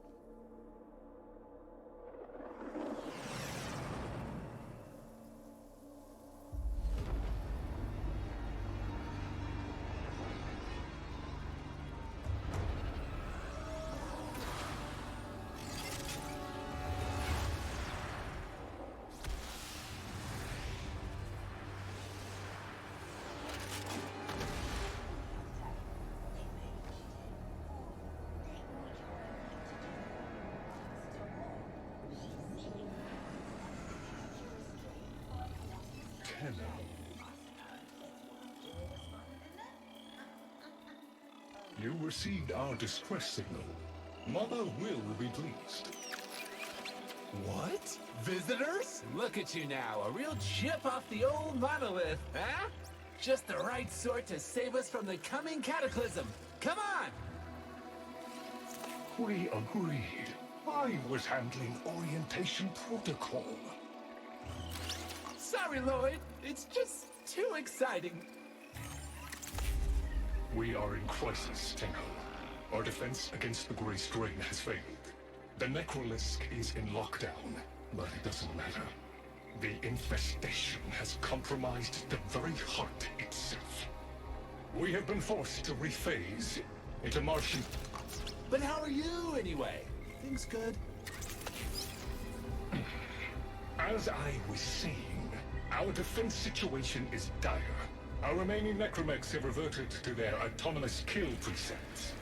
You received our distress signal. Mother will be pleased. What? Visitors? Look at you now, a real chip off the old monolith, huh? Just the right sort to save us from the coming cataclysm. Come on! We agreed. I was handling orientation protocol. Sorry, Lloyd. It's just too exciting. We are in crisis, Tenno. Our defense against the Grey Strain has failed. The Necrolisk is in lockdown, but it doesn't matter. The infestation has compromised the very heart itself. We have been forced to rephase into Martian... But how are you, anyway? Things good? As I was saying, our defense situation is dire. Our remaining necromechs have reverted to their autonomous kill precepts.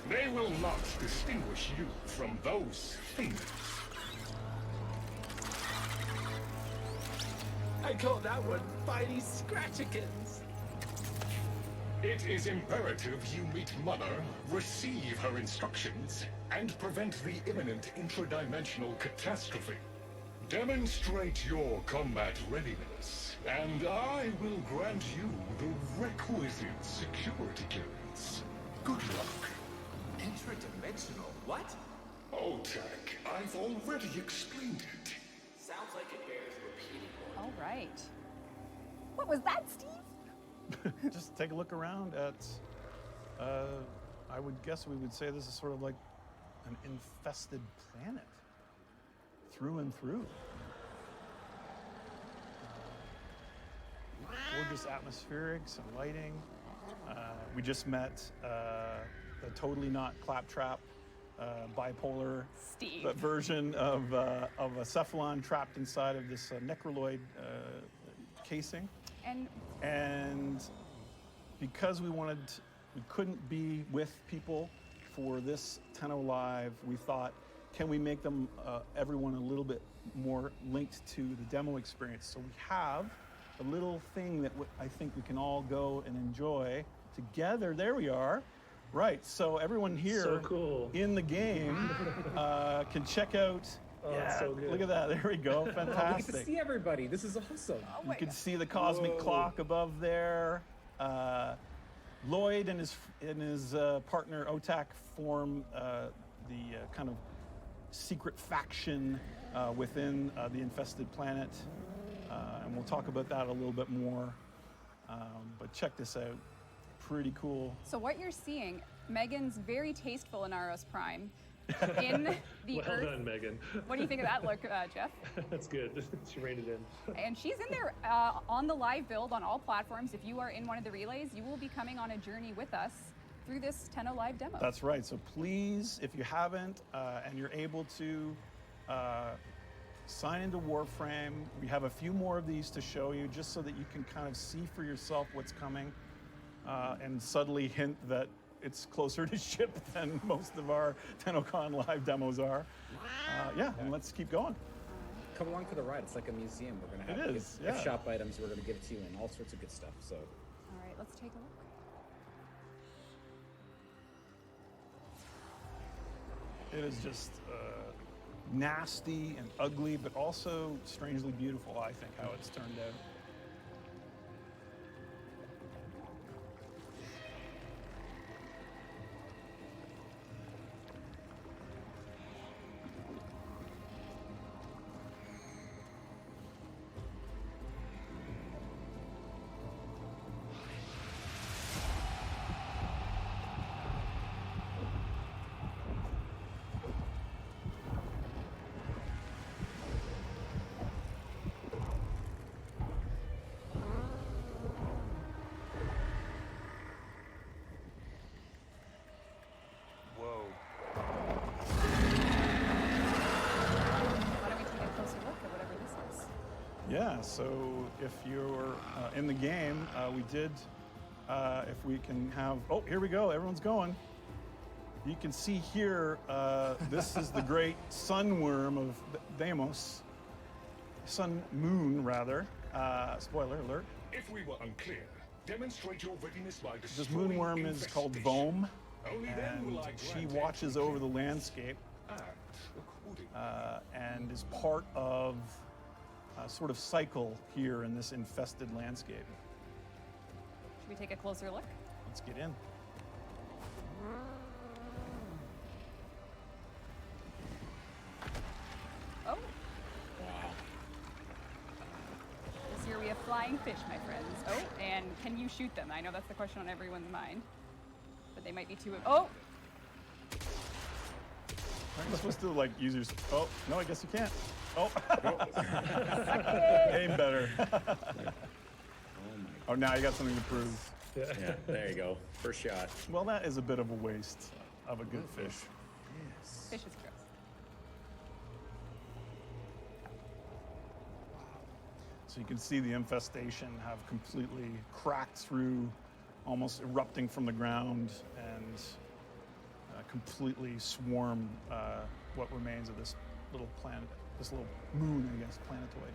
They will not distinguish you from those things. I call that one Bitey Scratchikins. It is imperative you meet Mother, receive her instructions, and prevent the imminent intradimensional catastrophe. Demonstrate your combat readiness, and I will grant you the requisite security clearance. Good luck. Intradimensional? What? OTAC, I've already explained it. Sounds like it bears repeating. All right. What was that, Steve? Just take a look around at, I would guess we would say this is sort of like an infested planet. Through and through. Gorgeous atmospherics and lighting. We just met the totally not claptrap bipolar Steve. version of a cephalon trapped inside of this necroloid casing. And because we couldn't be with people for this Tenno Live, we thought, can we make them everyone a little bit more linked to the demo experience? So we have a little thing that I think we can all go and enjoy together. There we are. Right, so everyone here So cool. in the game can check out. Oh, it's so good. Look at that, there we go, We get to fantastic. see everybody. This is awesome. You can see the cosmic clock above there. Lloyd and his partner Otak form the kind of secret faction within the infested planet, and we'll talk about that a little bit more. But check this out, pretty cool. So what you're seeing, Megan's very tasteful in Aros Prime. In the Well Earth. done, Megan. What do you think of that look, Jeff? That's good. She reined it in. And she's in there on the live build on all platforms. If you are in one of the relays, you will be coming on a journey with us through this Tenno Live demo. That's right. So please, if you haven't and you're able to sign into Warframe, we have a few more of these to show you just so that you can kind of see for yourself what's coming and subtly hint that it's closer to ship than most of our Teenocon live demos are. And let's keep going. Come along for the ride. It's like a museum. We're going to have gift shop items we're going to give it to you and all sorts of good stuff. So. All right, let's take a look. It is just nasty and ugly, but also strangely beautiful, I think, how it's turned out. Yeah, so if you're in the game, we did, if we can have, oh, here we go, everyone's going. You can see here, this is the great sunworm of Deimos. Sun moon, rather. Spoiler alert. If we were unclear, demonstrate your readiness by This destroying moonworm is called infestation. Vom, Only then and will I she grant watches over the landscape and is part of a sort of cycle here in this infested landscape. Should we take a closer look? Let's get in. Oh. Wow. This year we have flying fish, my friends. Oh, and can you shoot them? I know that's the question on everyone's mind. But they might be too... Oh! Aren't you supposed to, like, use your... Oh, no, I guess you can't. Oh. Aim better. Oh, now you got something to prove. Yeah, there you go. First shot. Well, that is a bit of a waste of a good fish. Yes. Fish is gross. So you can see the infestation have completely cracked through, almost erupting from the ground, and completely swarm what remains of this little planet, this little moon, I guess, planetoid.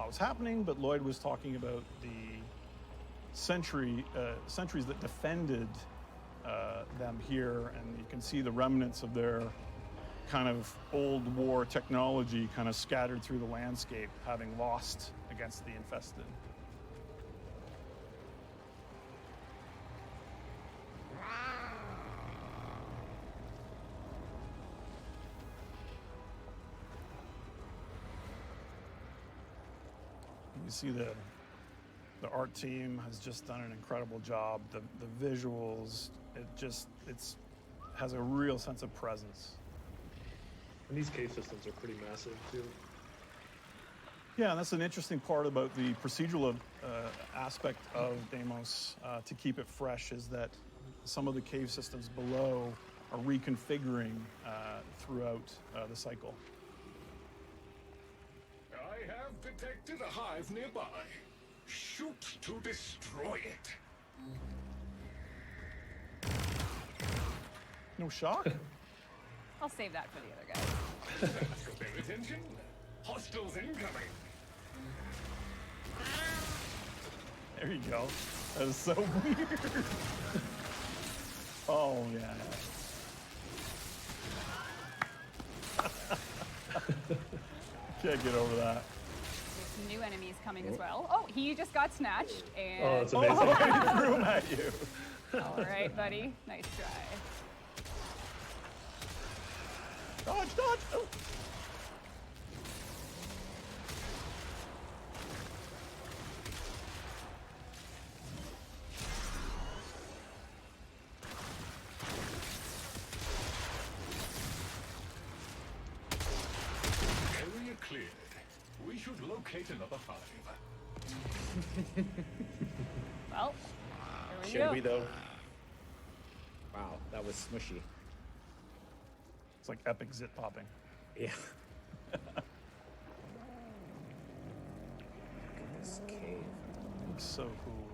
was happening, but Lloyd was talking about the sentries that defended them here, and you can see the remnants of their kind of old war technology kind of scattered through the landscape, having lost against the infested. You see the art team has just done an incredible job. The visuals, it's has a real sense of presence. And these cave systems are pretty massive too. Yeah, and that's an interesting part about the procedural aspect of Deimos, to keep it fresh, is that some of the cave systems below are reconfiguring throughout the cycle. I have detected a hive nearby. Shoot to destroy it. No shock? I'll save that for the other guys. Pay attention. Hostiles incoming. There you go. That is so weird. Oh, yeah. Can't get over that. There's some new enemies coming as well. Oh, he just got snatched, and... Oh, that's amazing. He threw him at you. All right, buddy. Nice try. Dodge, dodge! Oh. Area cleared. We should locate another hive. Well, there we Should go. we though? Wow, that was smushy. It's like epic zit popping. Yeah. Look at this cave. Looks so cool.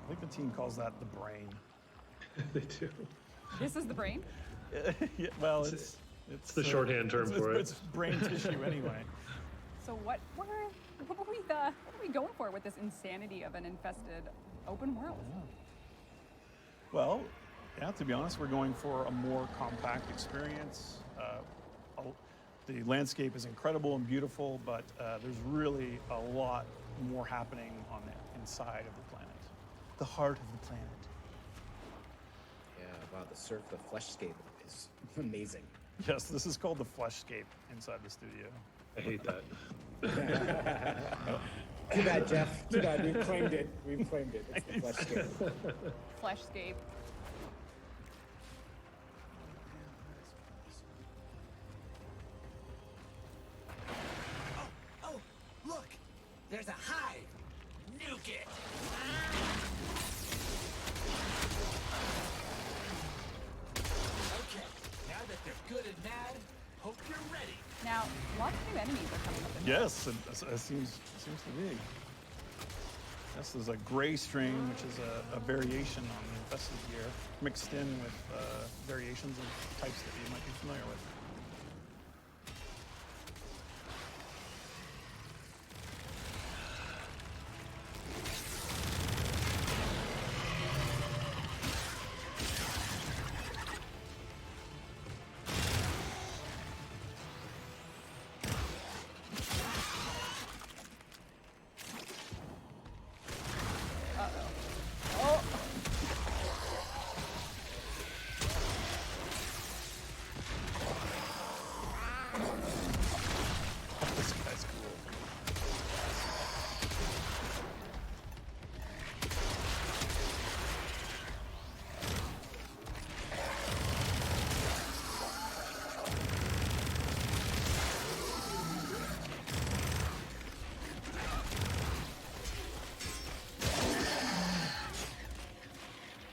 I think the team calls that the brain. They do. This is the brain? Yeah, well, It's the shorthand term for it. It's brain tissue anyway. So what were we going for with this insanity of an infested open world? Well, yeah, to be honest, we're going for a more compact experience. The landscape is incredible and beautiful, but there's really a lot more happening on the inside of the planet. The heart of the planet. Yeah, wow, the fleshscape is amazing. Yes, this is called the fleshscape inside the studio. I hate that. Too bad, Jeff. Too bad. We've claimed it. We've claimed it. It's the fleshscape. Fleshscape. Oh, look! There's a hive! Nuke it! Okay, now that they're good and mad, hope you're ready. Now, lots of new enemies are coming up. Yes, it seems to be. Yes, there's a gray strain, which is a variation on the infested here, mixed in with variations of types that you might be familiar with. This guy's cool.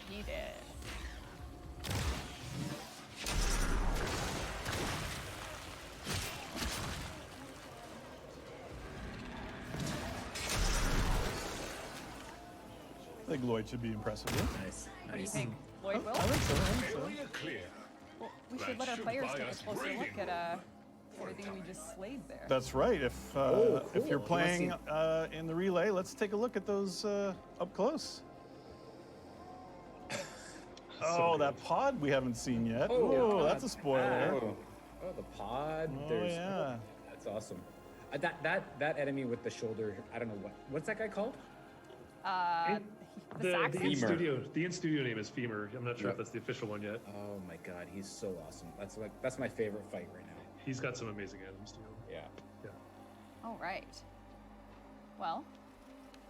He did. I think Lloyd should be impressed with you. Nice. What do you Nice. think? Lloyd will? I think so. Area clear. Well, we That should let our should players buy take a us closer look breathing at everything we just slayed there. That's right. If Oh, if you're cool. playing in the relay, let's take a look at those up close. Oh, that pod we haven't seen yet. Oh, that's a spoiler. Oh, the pod. Oh, yeah. That's awesome. That enemy with the shoulder. I don't know what's that guy called. The Saxon? The in-studio name is Femur. I'm not sure if that's the official one yet. Oh my god, he's so awesome. That's my favorite fight right now. He's got some amazing items too. Yeah. All right. Well,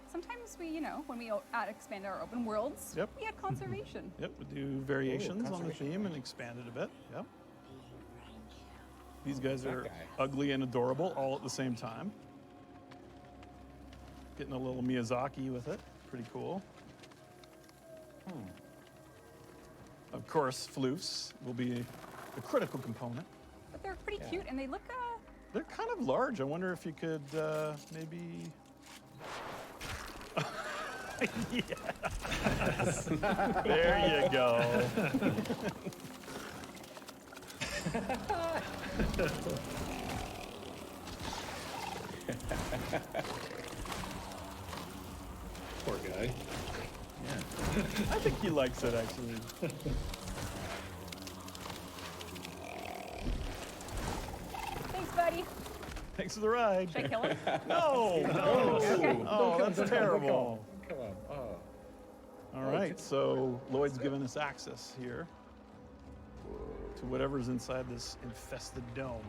sometimes we, when we expand our open worlds, we add conservation. Yep, we do variations on the theme and expand it a bit. Yep. These guys are ugly and adorable all at the same time. Getting a little Miyazaki with it. Pretty cool. Of course, floofs will be a critical component. But they're pretty cute, and they look. They're kind of large. I wonder if you could maybe. Yes. There you go. Poor guy. Yeah. I think he likes it actually. Thanks, buddy. Thanks for the ride. Should I kill him? No, no. Okay. Oh, that's terrible. Come on. Oh. All right, so Lloyd's given us access here to whatever's inside this infested dome.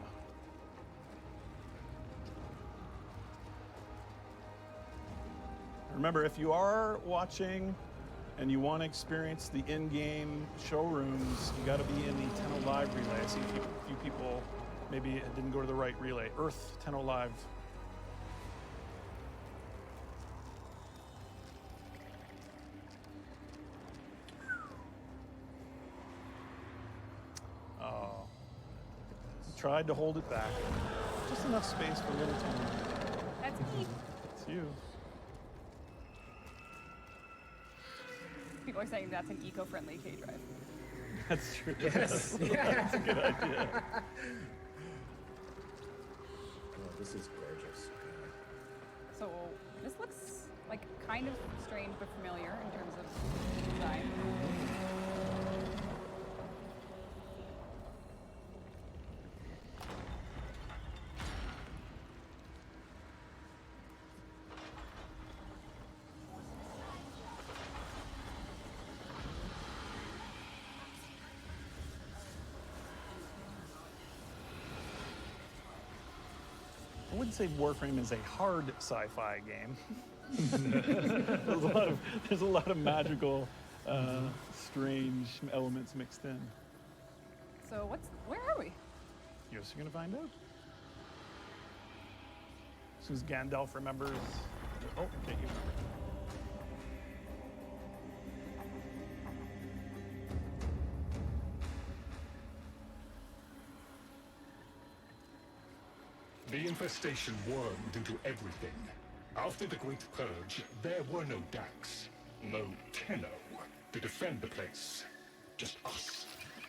Remember, if you are watching and you want to experience the in-game showrooms, you got to be in the Tenno Live relay. I see a few people maybe didn't go to the right relay. Earth Tenno Live. Oh, tried to hold it back. Just enough space for little Tenno. That's me. It's you. People are saying that's an eco-friendly K drive. That's true. Yes. That's a good idea. Oh, this is gorgeous. So this looks like kind of strange but familiar in terms of design. I wouldn't say Warframe is a hard sci-fi game. there's a lot of magical, strange elements mixed in. So where are we? You're gonna find out. As soon as Gandalf remembers. Oh, okay, you remember. The infestation wormed into everything. After the Great Purge, there were no Dax, no Tenno to defend the place. Just us.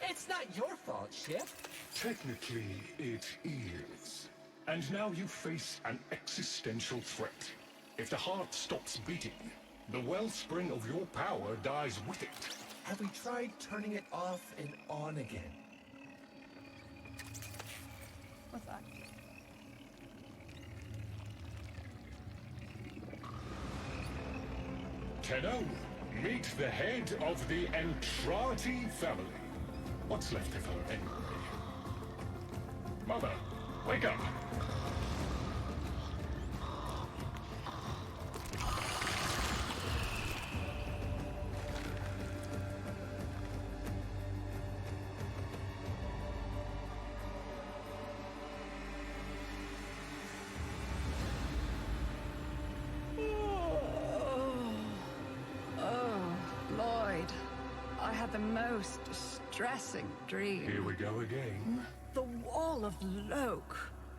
It's not your fault, Ship. Technically, it is. And now you face an existential threat. If the heart stops beating, the wellspring of your power dies with it. Have we tried turning it off and on again? What's that? Tenno, meet the head of the Entrati family. What's left of her anyway? Mother, wake up! The most distressing dream. Here we go again. The wall of Loke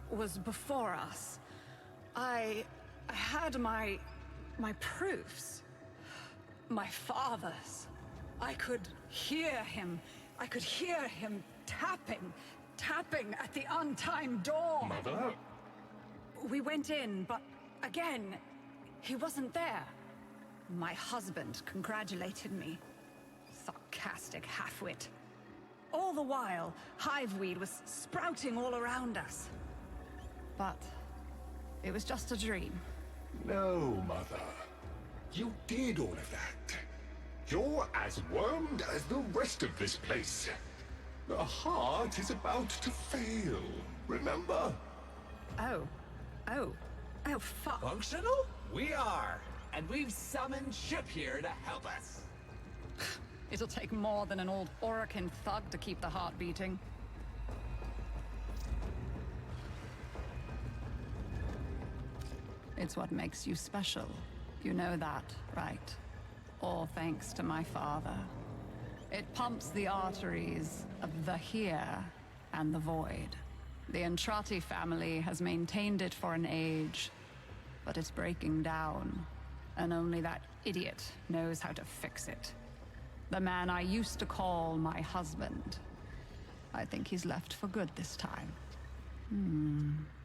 was before us. I had my proofs. My father's. I could hear him. I could hear him tapping at the untimed door. Mother? We went in, but again, he wasn't there. My husband congratulated me. Sarcastic halfwit. All the while, hiveweed was sprouting all around us. But it was just a dream. No, Mother. You did all of that. You're as wormed as the rest of this place. The heart is about to fail, remember? Oh, fuck. Functional? We are. And we've summoned Ship here to help us. It'll take more than an old Orokin thug to keep the heart beating. It's what makes you special. You know that, right? All thanks to my father. It pumps the arteries of the here and the void. The Entrati family has maintained it for an age, but it's breaking down, and only that idiot knows how to fix it. The man I used to call my husband. I think he's left for good this time.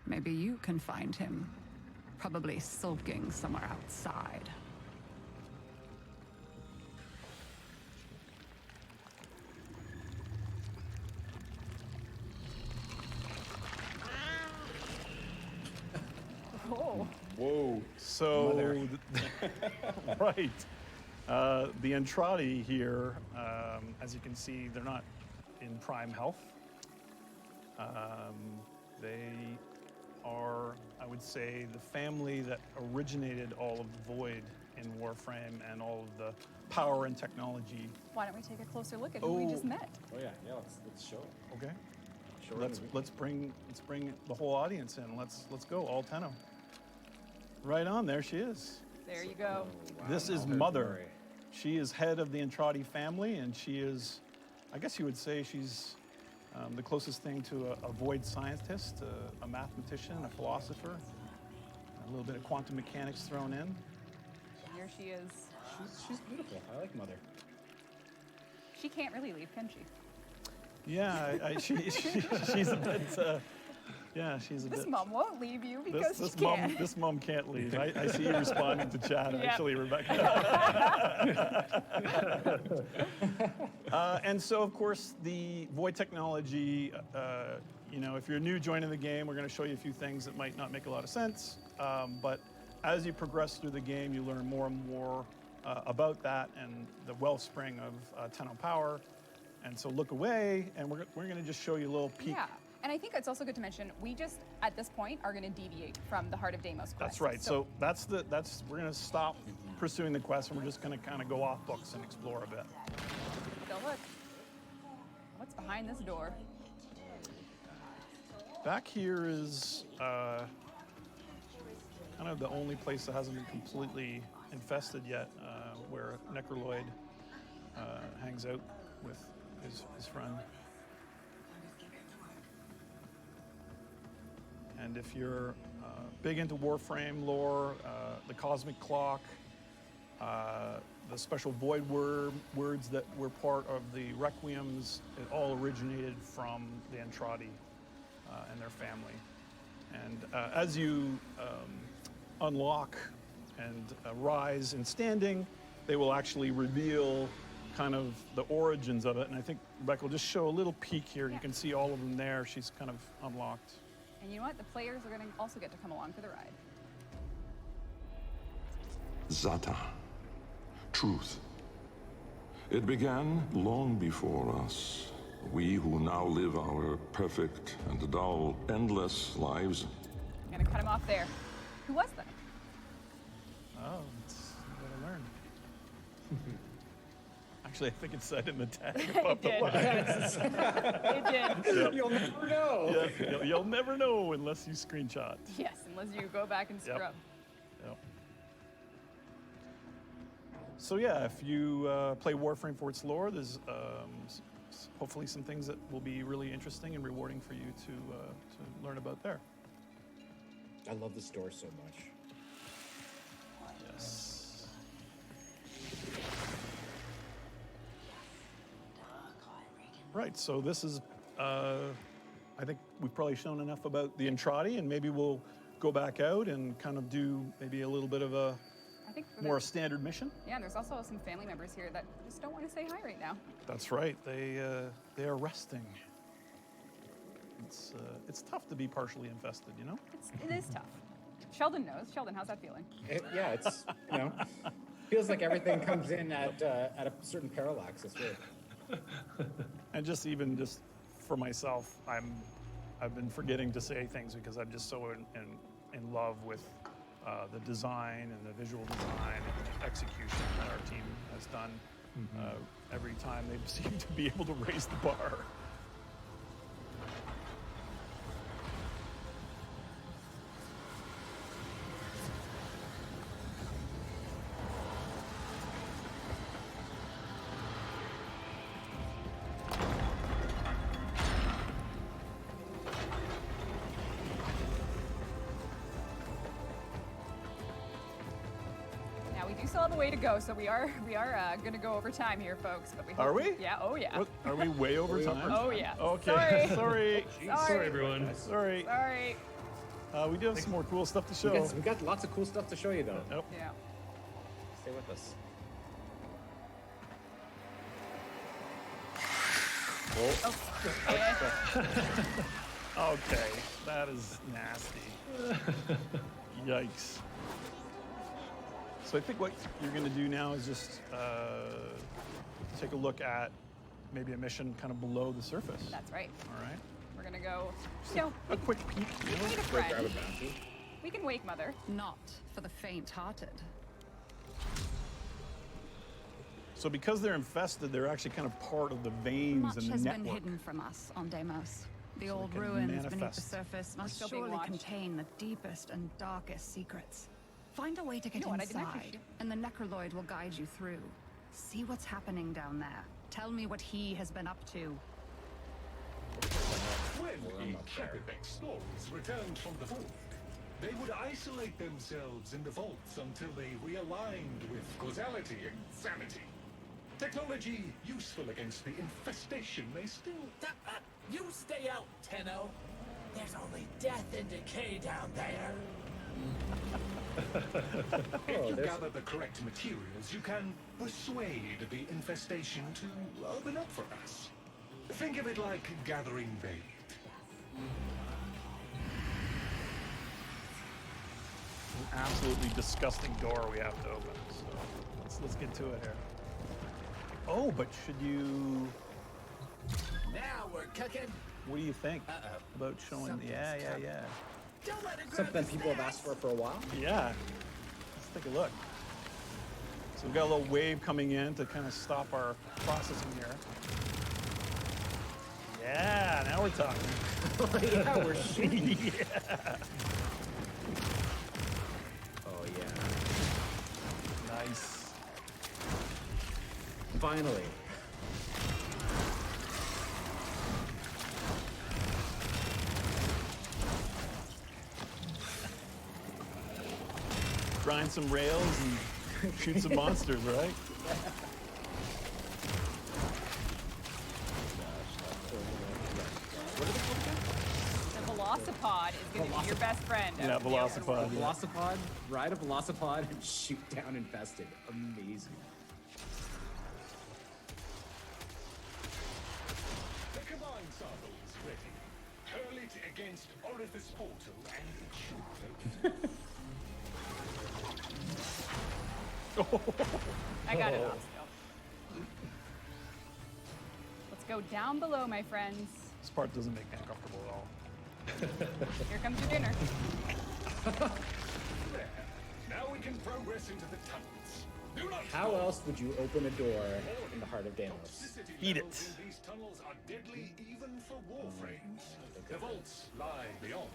Maybe you can find him. Probably sulking somewhere outside. Oh. Whoa. So, right. The Entrati here, as you can see, they're not in prime health. They are, I would say, the family that originated all of the void in Warframe and all of the power and technology. Why don't we take a closer look at who we just met? Oh yeah, let's show it. Okay. Show it. Let's bring the whole audience in. Let's go, all 10 of them. Right on, there she is. There you go. This is Mother. She is head of the Entrati family, and she is, I guess you would say she's the closest thing to a void scientist, a mathematician, a philosopher, a little bit of quantum mechanics thrown in. Here she is. She's beautiful. I like Mother. She can't really leave, can she? Yeah, she's a bit. Yeah, she's a bit. This mom won't leave you because she can't. This mom can't leave. I see you responding to chat, actually, Rebecca. And so, of course, the void technology, if you're new joining the game, we're going to show you a few things that might not make a lot of sense. But as you progress through the game, you learn more and more about that and the wellspring of Tenno power. And so look away, and we're going to just show you a little peek. Yeah. And I think it's also good to mention, we just, at this point, are going to deviate from the Heart of Deimos quest. That's right. So we're going to stop pursuing the quest, and we're just going to kind of go off books and explore a bit. Go look. What's behind this door? Back here is kind of the only place that hasn't been completely infested yet, where Necroloid hangs out with his friend. And if you're big into Warframe lore, the Cosmic Clock, the special void words that were part of the Requiems, it all originated from the Entrati and their family. And as you unlock and rise in standing, they will actually reveal kind of the origins of it. And I think Rebecca will just show a little peek here. Yeah. You can see all of them there. She's kind of unlocked. And you know what? The players are going to also get to come along for the ride. Zata. Truth. It began long before us. We who now live our perfect and dull, endless lives. I'm going to cut him off there. Who was that? Oh, that's what I learned. Actually, I think it said in the tag. It did. It did. Yep. You'll never know. Yes, you'll never know unless you screenshot. Yes, unless you go back and scrub. Yep. So yeah, if you play Warframe for its lore, there's hopefully some things that will be really interesting and rewarding for you to learn about there. I love this door so much. Yes. Right, so this is I think we've probably shown enough about the Entrati, and maybe we'll go back out and kind of do maybe a little bit of a I think more a standard mission. Yeah, and there's also some family members here that just don't want to say hi right now. That's right. They are resting. It's tough to be partially infested, you know? It is tough. Sheldon knows. Sheldon, how's that feeling? Yeah, it's, feels like everything comes in at a certain parallax. It's weird. And just for myself, I've been forgetting to say things because I'm just so in love with the design and the visual design and execution that our team has done. Every time they seem to be able to raise the bar. Still have a way to go, so we are going to go over time here, folks. But Are we? Yeah. Oh yeah. What, are we way over time? Oh yeah. Okay. Sorry. Sorry, everyone. Sorry. Sorry. We do have some more cool stuff to show. We got lots of cool stuff to show you, though. Yep. Yeah. Stay with us. Okay, that is nasty. Yikes. So I think what you're going to do now is just take a look at maybe a mission kind of below the surface. That's right. All right. We're gonna go. A quick peek. We need a friend. We can wake Mother. Not for the faint-hearted. So because they're infested, they're actually kind of part of the veins Much and the has network. been hidden from us on Deimos. The So old they can ruins beneath the manifest. surface must still being surely watched. contain the deepest and darkest secrets. Find a way to get know what, I didn't actually inside, and the Necroloid will guide you through. See what's happening down there. Tell me what he has been up to. When the Capital explorers returned from the vault, they would isolate themselves in the vaults until they realigned with causality and sanity. Technology useful against the infestation may still... You stay out, Tenno. There's only death and decay down there. If you gather the correct materials, you can persuade the infestation to open up for us. Think of it like gathering bait. An absolutely disgusting door we have to open. So let's get to it here. Oh, but should you? Now we're cooking. What do you think about showing? Something's Yeah. Don't let it grab Something the people have snacks. asked for a while. Yeah. Let's take a look. So we've got a little wave coming in to kind of stop our processing here. Yeah, now we're talking. Yeah, we're shooting. Yeah. Oh yeah. Nice. Finally. Grind some rails and shoot some monsters, right? The Velocipod is going to be your best friend. Yeah, out in the open world. Velocipod. Ride a Velocipod and shoot down infested. Amazing. The command sample is ready. Hurl it against Orifice Portal and it should open. I got it off still. Let's go down below, my friends. This part doesn't make me uncomfortable at all. Here comes your dinner. There. Now we can progress into the tunnels. Do not How stop. else would you open a door in the heart of Deimos? Toxicity Eat it. levels in these tunnels are deadly even for warframes. The vaults lie beyond.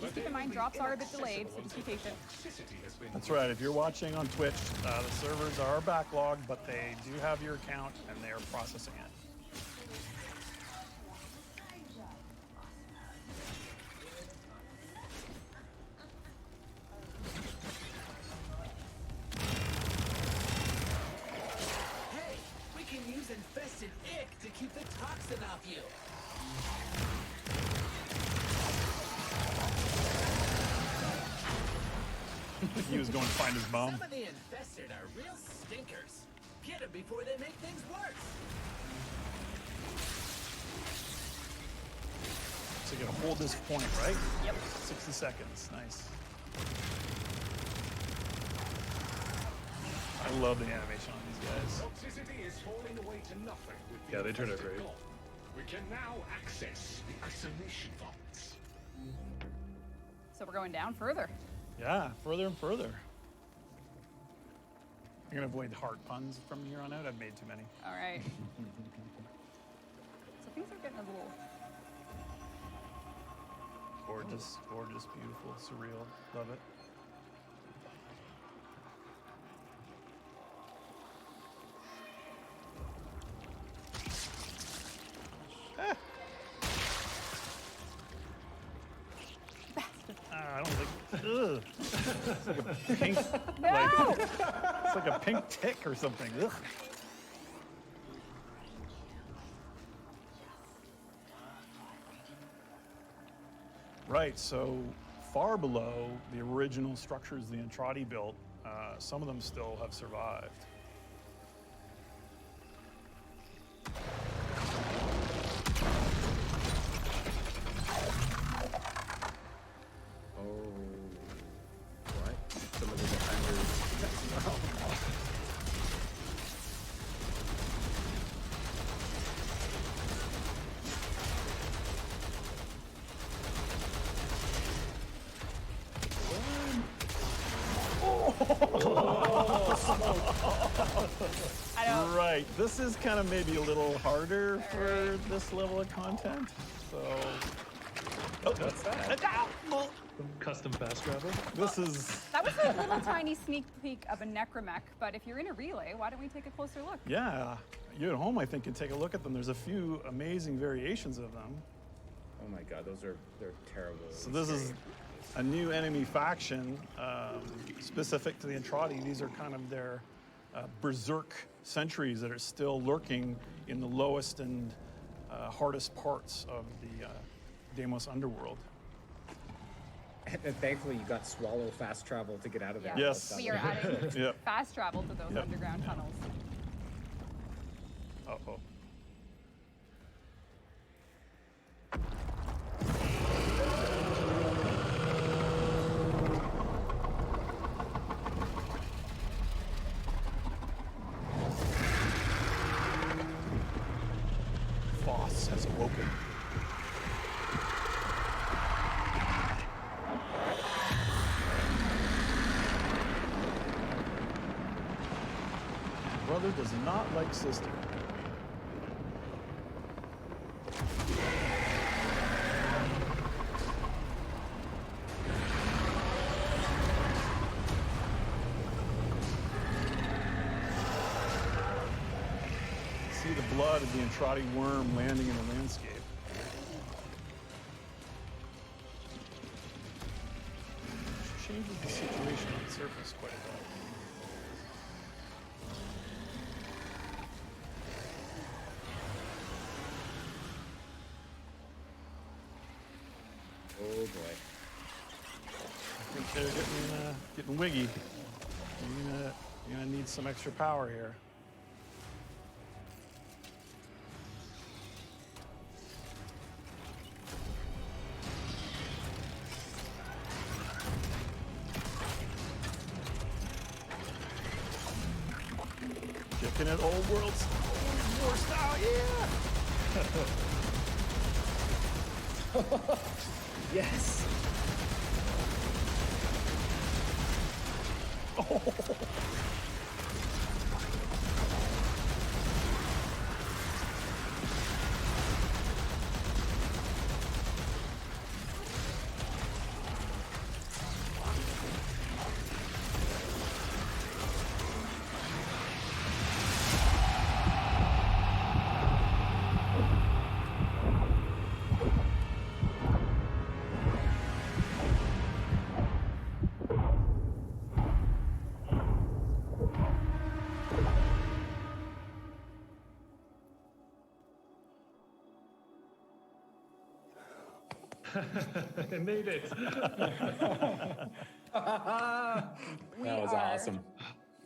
Just keep in mind, drops are a bit delayed, so just be patient. Toxicity has been That's right. If you're watching on Twitch, the servers are backlogged, but they do have your account and they are processing it. Hey, we can use infested ick to keep the toxin off you. He was going to find his mom. Some of the infested are real stinkers. Get them before they make things worse. So you gotta hold this point, right? Yep. 60 seconds. Nice. I love the animation on these guys. Toxicity is falling away to nothing with the Yeah, they turned out infested great. gone. We can now access the isolation vaults. So we're going down further. Yeah, further and further. I'm gonna avoid hard puns from here on out. I've made too many. All right. So things are getting a little... Gorgeous, gorgeous, beautiful, surreal. Love it. I don't think. Ugh. It's like a pink. It's like a pink tick or something. Ugh. Right. So far below the original structures the Entrati built, some of them still have survived. Some of the defenders. Right. This is kind of maybe a little harder for this level of content. So. Oh, what's that? Custom fast travel. This is. That was a little tiny sneak peek of a necromech, but if you're in a relay, why don't we take a closer look? Yeah. You at home, I think, can take a look at them. There's a few amazing variations of them. Oh my god, they're terrible. So this is a new enemy faction specific to the Entrati. These are kind of their berserk sentries that are still lurking in the lowest and hardest parts of the Deimos underworld. And thankfully, you got swallow fast travel to get out of there. Yeah. Yes. We are adding Yep. fast travel to those Yep. underground tunnels. Uh-oh. Voss has awoken. Brother does not like sister. See the blood of the Entrati worm landing in the landscape. Which changes the situation on the surface quite a bit. Oh boy. I think they're getting wiggy. You're gonna need some extra power here. Kicking it old war style, yeah! Yes. Oh. I made it. That was awesome.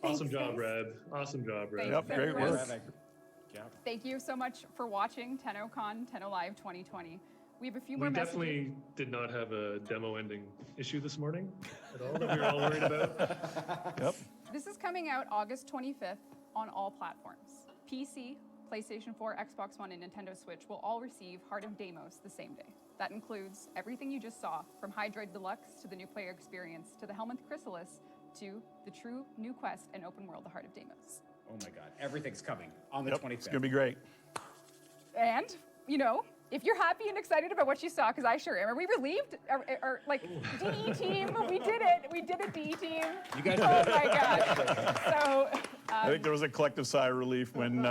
Awesome job, Brad. Awesome job, Brad. Yep, great work. Thank you so much for watching Tennocon, Tenno Live 2020. We have a few more We messages. definitely did not have a demo ending issue this morning at all that we were all worried about. Yep. This is coming out August 25th on all platforms. PC, PlayStation 4, Xbox One, and Nintendo Switch will all receive Heart of Deimos the same day. That includes everything you just saw, from Hydroid Deluxe to the new player experience to the Helminth Chrysalis to the true new quest and open world, the Heart of Deimos. Oh my God, everything's coming on the 25th. It's gonna be great. And, you know, if you're happy and excited about what you saw, because I sure am. Are we relieved? Or like, DE team, we did it. We did it, DE team. You guys Oh did it. my God. So, I think there was a collective sigh of relief when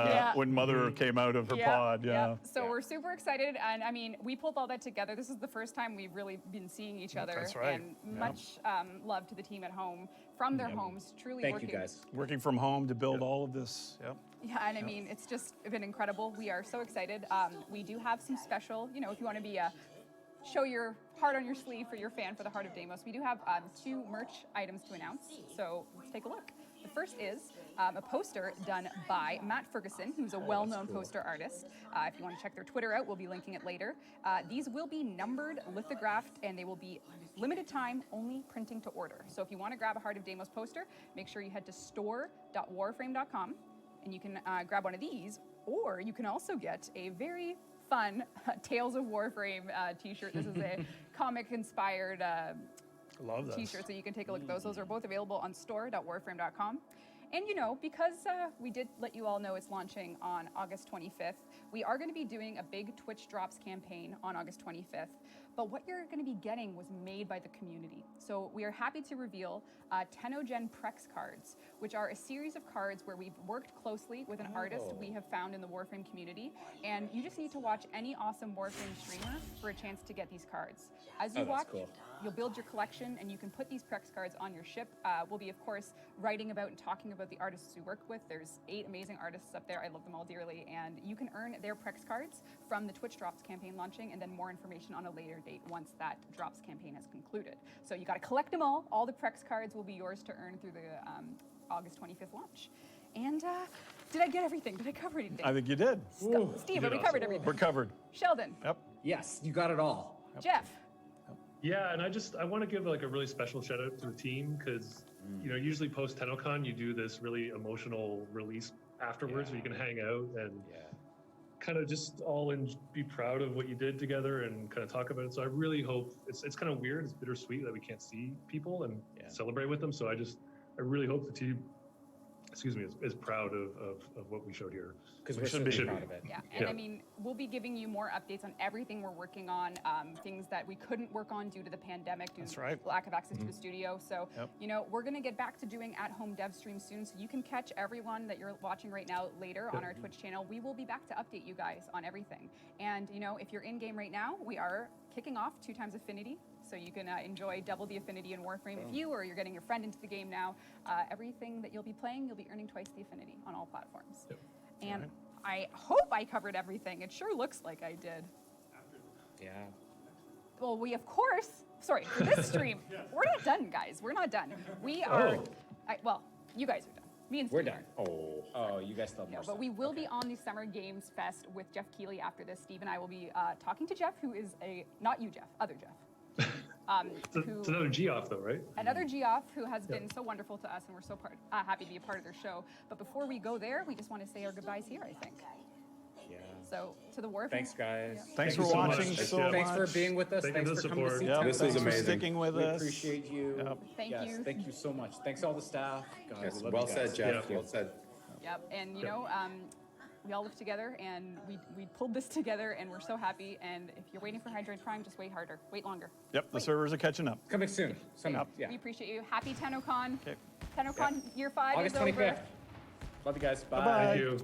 Mother came out of her pod. Yeah. So we're super excited, and I mean, we pulled all that together. This is the first time we've really been seeing each other. That's right. And much love to the team at home from their homes. Truly Thank working. you guys. Working from home to build all of this. Yep. Yeah, and I mean, it's just been incredible. We are so excited. We do have some special, you know, if you want to be show your heart on your sleeve for your fan for the Heart of Deimos, we do have 2 merch items to announce. So let's take a look. The first is a poster done by Matt Ferguson, who's a well-known poster artist. If you want to check their Twitter out, we'll be linking it later. These will be numbered, lithographed, and they will be limited time, only printing to order. So if you want to grab a Heart of Deimos poster, make sure you head to store.warframe.com and you can grab one of these, or you can also get a very fun Tales of Warframe t-shirt. This is a comic-inspired Love this. t-shirt, so you can take a look at those. Those are both available on store.warframe.com. And you know, because we did let you all know it's launching on August 25th, we are going to be doing a big Twitch Drops campaign on August 25th. But what you're going to be getting was made by the community. So we are happy to reveal Tenogen Prex cards, which are a series of cards where we've worked closely with an artist we have found in the Warframe community. And you just need to watch any awesome Warframe streamer for a chance to get these cards. As you watch, you'll build your collection and you can put these Prex cards on your ship. We'll be, of course, writing about and talking about the artists we work with. There's 8 amazing artists up there. I love them all dearly. And you can earn their Prex cards from the Twitch Drops campaign launching, and then more information on a later date once that Drops campaign has concluded. So you got to collect them all. All the Prex cards will be yours to earn through the August 25th launch. And did I get everything? Did I cover anything? I think you did. Steve, have we covered everything? We're covered. Sheldon. Yep. Yes, you got it all. Jeff. Yeah, and I want to give like a really special shout out to the team because you know usually post Tennocon you do this really emotional release afterwards where you can hang out and kind of just all be proud of what you did together and kind of talk about it. So I really hope it's kind of weird, it's bittersweet that we can't see people and celebrate with them. So I really hope the team, is proud of what we showed here. Because we should be proud of it. Yeah, and I mean, we'll be giving you more updates on everything we're working on, things that we couldn't work on due to the pandemic, due to lack of access to the studio. So, you know, we're going to get back to doing at-home dev streams soon, so you can catch everyone that you're watching right now later on our Twitch channel. We will be back to update you guys on everything. And, you know, if you're in-game right now, we are kicking off 2 times Affinity, so you can enjoy double the Affinity in Warframe if you or you're getting your friend into the game now. Everything that you'll be playing, you'll be earning twice the Affinity on all platforms. And I hope I covered everything. It sure looks like I did. Yeah. Well, we of course, sorry, for this stream, we're not done, guys. We're not done. We are, well, you guys are done. Me and Steve We're done. Oh, you guys still have more but stuff. we will be on the Summer Games Fest with Jeff Keighley after this. Steve and I will be talking to Jeff, who is not you, Jeff, other Jeff. It's another G-off though, right? Another Geoff who has been so wonderful to us, and we're so happy to be a part of their show. But before we go there, we just want to say our goodbyes here, I think. Yeah. So to the Warframe. Thanks, guys. Thanks for watching so much. Thanks for being with us. Thanks for coming to see This Thanks was amazing. For sticking with we us. appreciate you. Thank you. Thank you so much. Thanks to all the staff. God, Yes, we love well you guys. said, Jeff. Well said. Yep, and you know, we all live together, and we pulled this together, and we're so happy. And if you're waiting for Hydroid Prime, just wait harder, wait longer. Yep, the servers are catching up. Coming soon. We appreciate you. Happy Tennocon. Tennocon year 5 August is over. 25th. Love you guys. Bye. Bye-bye. Thank you.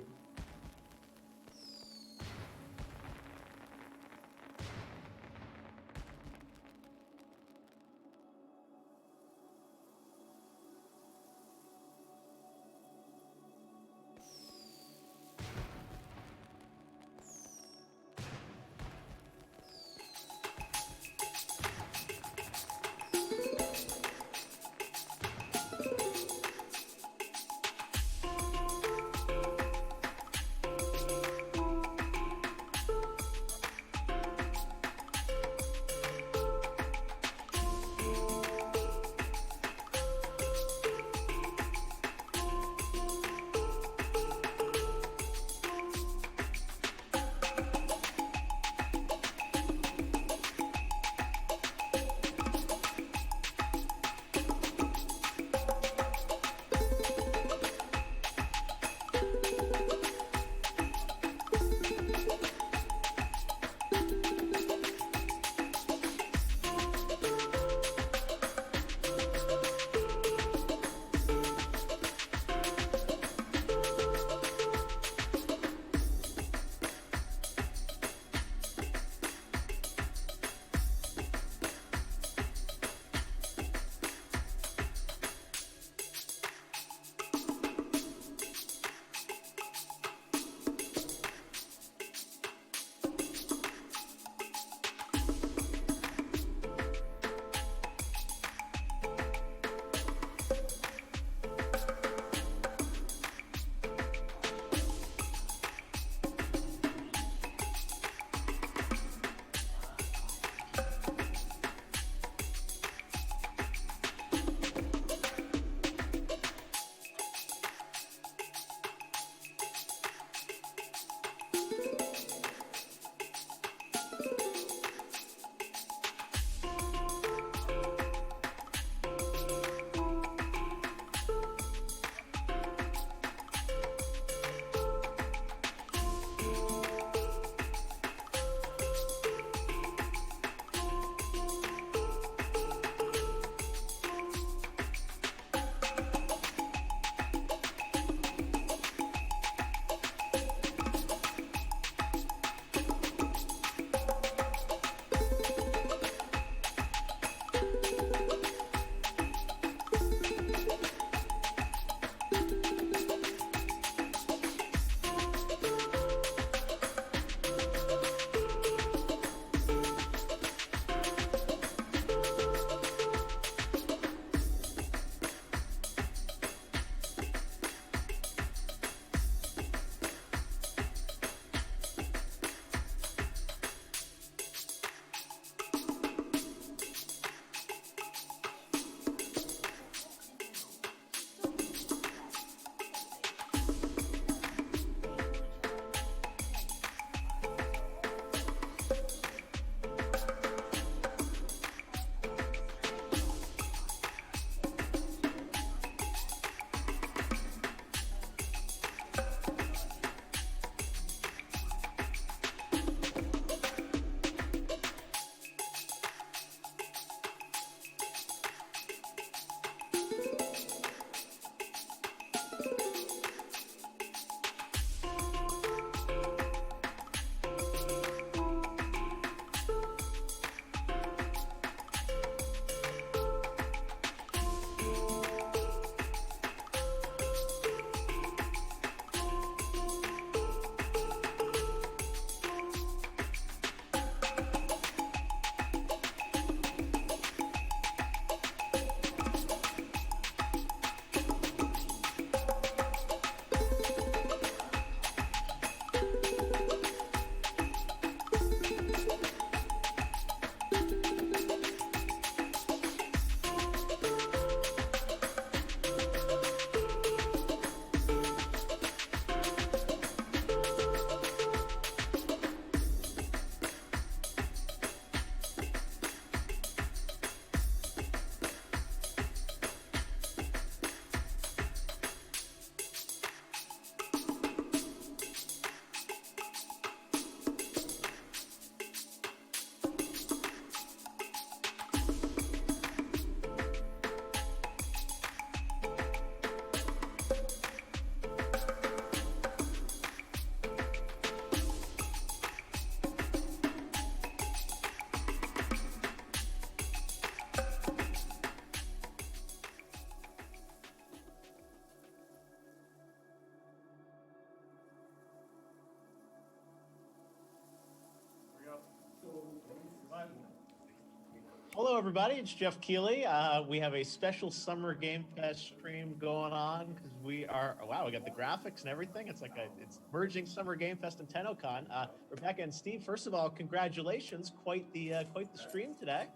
Hello, everybody. It's Jeff Keighley. We have a special Summer Game Fest stream going on because we are. Oh, wow, we got the graphics and everything. It's like it's merging Summer Game Fest and Teenocon. Rebecca and Steve, first of all, congratulations! Quite the stream today.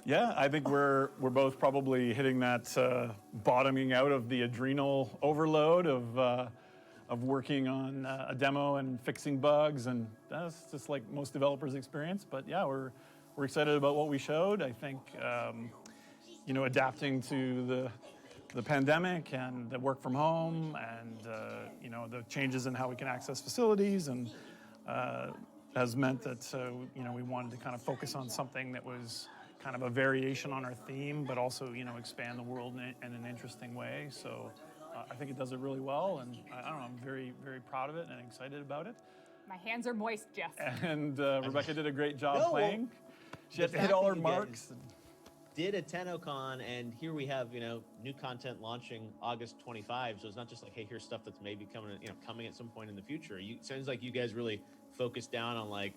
Yeah, I think we're both probably hitting that bottoming out of the adrenal overload of working on a demo and fixing bugs, and that's just like most developers experience. But yeah, we're excited about what we showed. I think adapting to the pandemic and the work from home, and the changes in how we can access facilities, and has meant that we wanted to kind of focus on something that was kind of a variation on our theme, but also expand the world in an interesting way. So I think it does it really well, and I don't know, I'm very, very proud of it and excited about it. My hands are moist, Jeff. And Rebecca did a great job playing. She had to hit all her marks. Did a Teenocon, and here we have new content launching August 25. So it's not just like, hey, here's stuff that's maybe coming at some point in the future. Sounds like you guys really focused down on like,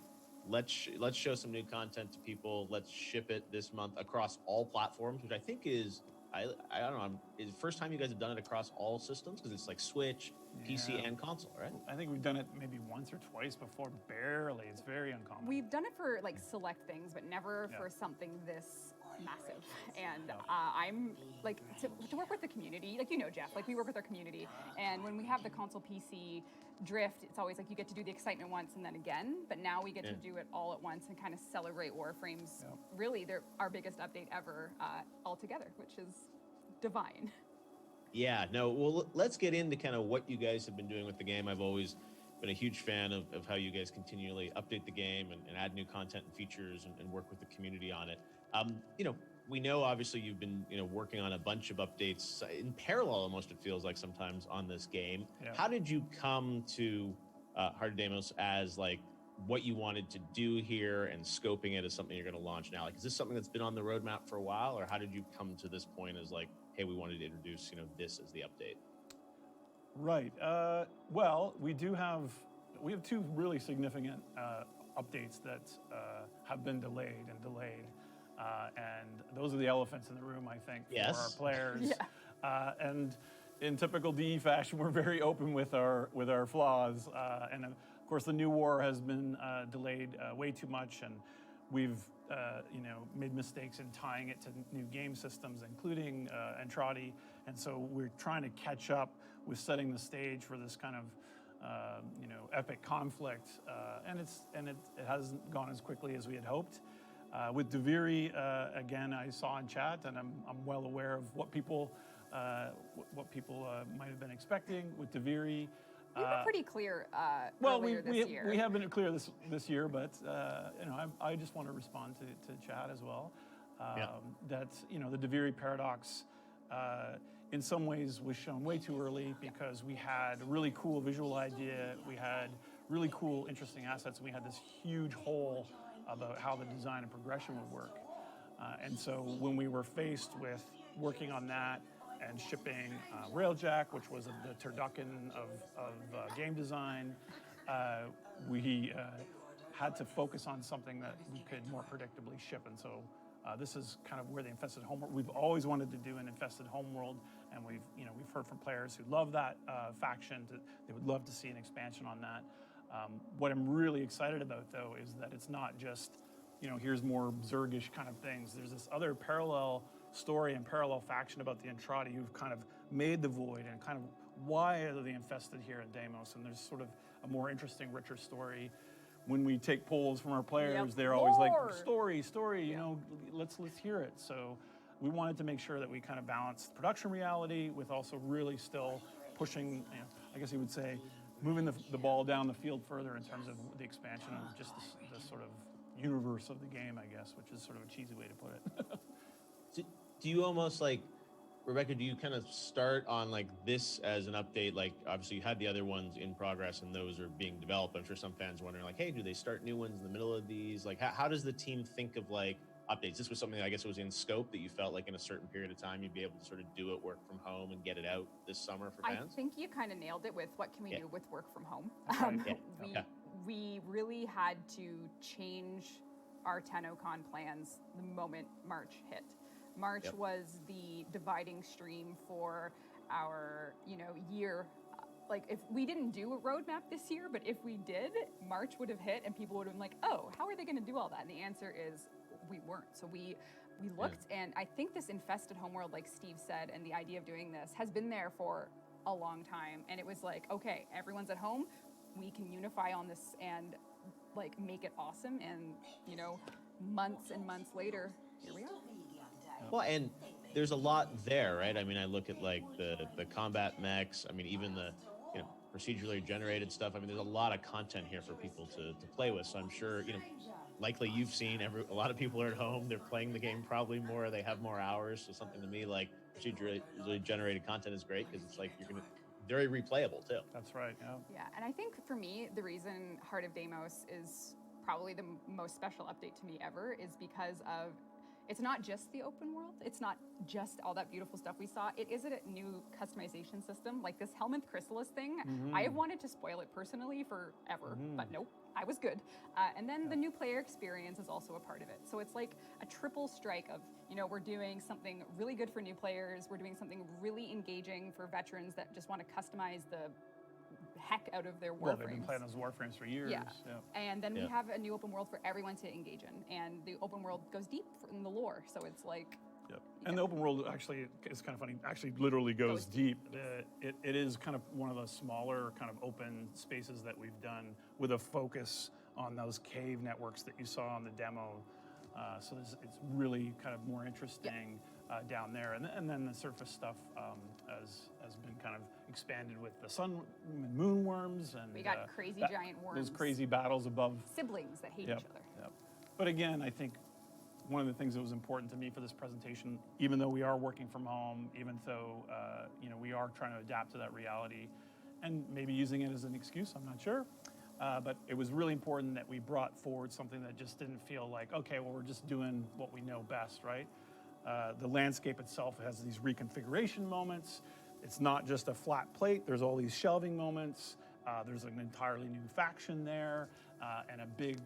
let's show some new content to people. Let's ship it this month across all platforms, which I think is I don't know. Is the first time you guys have done it across all systems, because it's like Switch, PC, and console, right? I think we've done it maybe once or twice before, barely. It's very uncommon. We've done it for like select things, but never for something this massive. And I'm like to work with the community, like Jeff, like we work with our community, and when we have the console PC drift, it's always like you get to do the excitement once and then again, but now we get to do it all at once and kind of celebrate Warframe's really our biggest update ever all together, which is divine. Yeah, no, well, let's get into kind of what you guys have been doing with the game. I've always been a huge fan of how you guys continually update the game and add new content and features and work with the community on it. We know obviously you've been working on a bunch of updates in parallel, almost it feels like sometimes, on this game. Yeah. How did you come to Heart of Deimos as like what you wanted to do here and scoping it as something you're going to launch now? Like, is this something that's been on the roadmap for a while, or how did you come to this point as like, hey, we wanted to introduce this as the update? Right. Well, we have two really significant updates that have been delayed. And those are the elephants in the room, I think, for our players. And in typical DE fashion, we're very open with our flaws. And of course, the new war has been delayed way too much, and we've made mistakes in tying it to new game systems, including Entrati. And so we're trying to catch up with setting the stage for this kind of epic conflict, and it hasn't gone as quickly as we had hoped. With Deviri, again, I saw in chat, and I'm well aware of what people might have been expecting with Deviri. We were pretty clear earlier this year. We have been clear this year, but I just want to respond to chat as well. That the Deviri paradox, in some ways, was shown way too early because we had a really cool visual idea, we had really cool, interesting assets, and we had this huge hole about how the design and progression would work. And so when we were faced with working on that and shipping Railjack, which was the turducken of game design, we had to focus on something that we could more predictably ship. And so this is kind of where the Infested Homeworld, we've always wanted to do an Infested Homeworld, and we've heard from players who love that faction. They would love to see an expansion on that. What I'm really excited about, though, is that it's not just, here's more Zergish kind of things. There's this other parallel story and parallel faction about the Entrati who've kind of made the Void, and kind of why are they infested here in Deimos? And there's sort of a more interesting, richer story. When we take polls from our players, they're always like, story, let's hear it. So we wanted to make sure that we kind of balanced production reality with also really still pushing, I guess you would say, moving the ball down the field further in terms of the expansion of just the sort of universe of the game, I guess, which is sort of a cheesy way to put it. Do you almost like, Rebecca, do you kind of start on like this as an update? Like, obviously you had the other ones in progress and those are being developed. I'm sure some fans are wondering like, hey, do they start new ones in the middle of these? Like, how does the team think of like updates? This was something that I guess it was in scope that you felt like in a certain period of time you'd be able to sort of do it, work from home, and get it out this summer for fans? I think you kind of nailed it with what can we do with work from home. We really had to change our Teenocon plans the moment March hit. March was the dividing stream for our, year. Like, if we didn't do a roadmap this year, but if we did, March would have hit and people would have been like, oh, how are they going to do all that? And the answer is we weren't. So we looked, and I think this infested homeworld, like Steve said, and the idea of doing this has been there for a long time. And it was like, okay, everyone's at home. We can unify on this and like make it awesome. And, months and months later, here we are. Well, and there's a lot there, right? I mean, I look at like the combat mechs. I mean, even the procedurally generated stuff. I mean, there's a lot of content here for people to play with. So I'm sure likely you've seen a lot of people are at home. They're playing the game probably more. They have more hours. So something to me like procedurally generated content is great because it's like very replayable too. That's right. Yeah. Yeah, and I think for me, the reason Heart of Deimos is probably the most special update to me ever is because of it's not just the open world. It's not just all that beautiful stuff we saw. It is a new customization system. Like this Helminth Chrysalis thing, I have wanted to spoil it personally forever, but nope, I was good. And then the new player experience is also a part of it. So it's like a triple strike of, we're doing something really good for new players. We're doing something really engaging for veterans that just want to customize the heck out of their warframes. Well, they've been playing those warframes for years. Yeah. And then we have a new open world for everyone to engage in. And the open world goes deep in the lore. So it's like... And the open world actually is kind of funny, actually literally goes deep. It is kind of one of the smaller kind of open spaces that we've done with a focus on those cave networks that you saw on the demo. So it's really kind of more interesting down there. And then the surface stuff has been kind of expanded with the sun and moon worms. And we got crazy giant worms. Those crazy battles above. Siblings that hate each other. Yep. But again, I think one of the things that was important to me for this presentation, even though we are working from home, even though we are trying to adapt to that reality, and maybe using it as an excuse, I'm not sure. But it was really important that we brought forward something that just didn't feel like, okay, well, we're just doing what we know best, right? The landscape itself has these reconfiguration moments. It's not just a flat plate. There's all these shelving moments. There's an entirely new faction there, and a big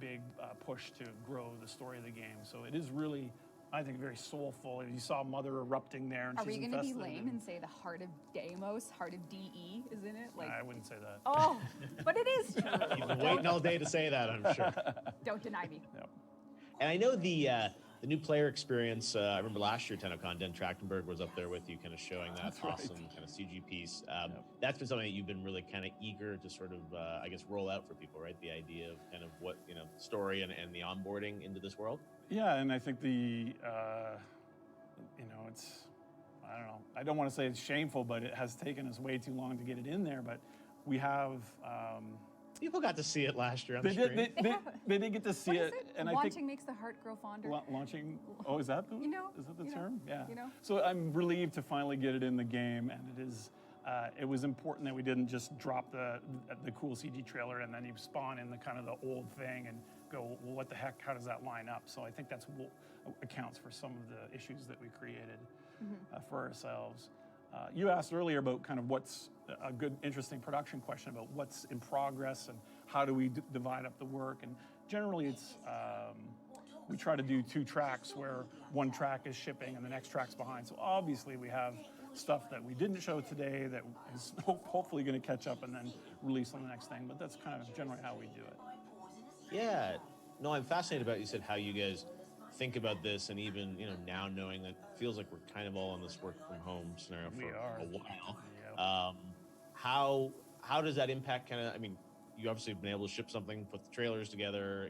push to grow the story of the game. So it is really, I think, very soulful. You saw Mother erupting there. And Are we going to be lame and say the Heart of Deimos, Heart of DE, isn't it? I wouldn't say that. Oh, but it is true. You've been waiting all day to say that, I'm sure. Don't deny me. Yep. And I know the new player experience, I remember last year Teenocon, Den Trachtenberg was up there with you kind of showing that awesome kind of CG piece. That's been something that you've been really kind of eager to sort of, I guess, roll out for people, right? The idea of kind of what, story and the onboarding into this world. Yeah, and I think it's, I don't know, I don't want to say it's shameful, but it has taken us way too long to get it in there, but we have... People got to see it last year on the screen. They did get to see it. And launching makes the heart grow fonder. Launching, oh, is that the, is that the term? Yeah. You know? So I'm relieved to finally get it in the game, and it was important that we didn't just drop the cool CG trailer and then you spawn in the kind of the old thing and go, well, what the heck, how does that line up? So I think that's what accounts for some of the issues that we created for ourselves. You asked earlier about kind of what's a good, interesting production question about what's in progress and how do we divide up the work. And generally it's, we try to do 2 tracks where one track is shipping and the next track's behind. So obviously we have stuff that we didn't show today that is hopefully going to catch up and then release on the next thing. But that's kind of generally how we do it. Yeah. No, I'm fascinated about, you said how you guys think about this, and even now knowing that it feels like we're kind of all in this work from home scenario for a while. Yep. How does that impact kind of, I mean, you obviously have been able to ship something, put the trailers together,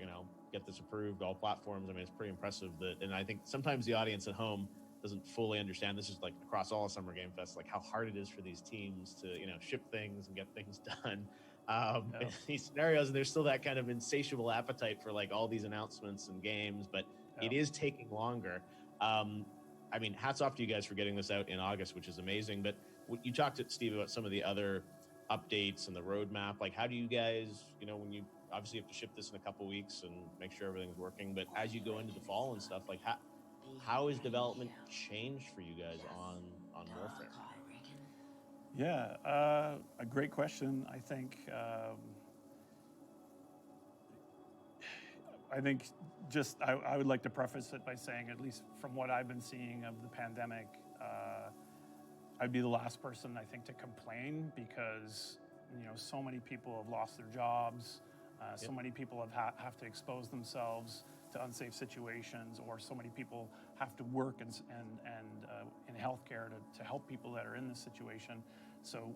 get this approved, all platforms. I mean, it's pretty impressive and I think sometimes the audience at home doesn't fully understand, this is like across all of Summer Game Fest, like how hard it is for these teams to, ship things and get things done. In these scenarios, and there's still that kind of insatiable appetite for like all these announcements and games, but it is taking longer. I mean, hats off to you guys for getting this out in August, which is amazing. But you talked to Steve about some of the other updates and the roadmap. Like, how do you guys, when you obviously have to ship this in a couple weeks and make sure everything's working, but as you go into the fall and stuff, like how has development changed for you guys on Warfare? Yeah, a great question. I think I think I would like to preface it by saying, at least from what I've been seeing of the pandemic, I'd be the last person, I think, to complain, because so many people have lost their jobs, so many people have to expose themselves to unsafe situations, or so many people have to work and in healthcare to help people that are in this situation. So,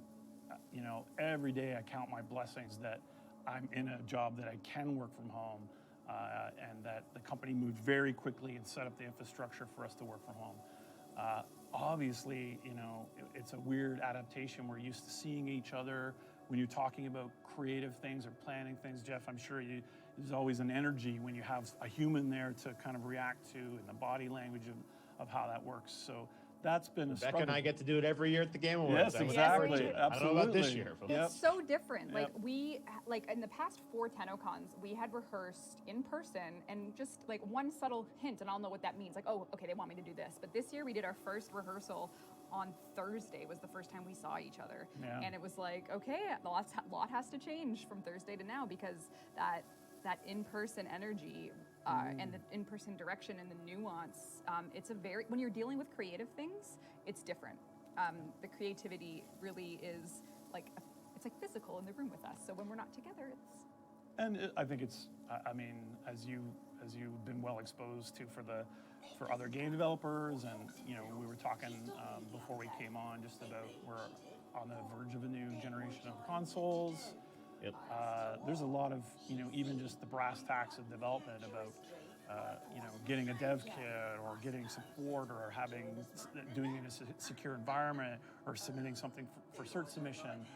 every day I count my blessings that I'm in a job that I can work from home, and that the company moved very quickly and set up the infrastructure for us to work from home. Obviously, it's a weird adaptation. We're used to seeing each other. When you're talking about creative things or planning things, Jeff, I'm sure there's always an energy when you have a human there to kind of react to, and the body language of how that works. So that's been a struggle. Becca and I get to do it every year at the Game Awards. Yes, exactly. Absolutely. I don't know about this year. It's so different. Yep. Like in the past 4 Tenocons, we had rehearsed in person, and just like one subtle hint, and I'll know what that means. Like, oh, okay, they want me to do this. But this year we did our first rehearsal on Thursday. Was the first time we saw each other. Yeah. And it was like, okay, a lot has to change from Thursday to now, because that in-person energy and the in-person direction and the nuance, it's when you're dealing with creative things, it's different. The creativity really is it's like physical in the room with us. So when we're not together, it's... And I think it's, I mean, as you've been well exposed to for other game developers, and we were talking before we came on just about we're on the verge of a new generation of consoles. Yep. There's a lot of even just the brass tacks of development about getting a dev kit, or getting support, or doing it in a secure environment, or submitting something for cert submission.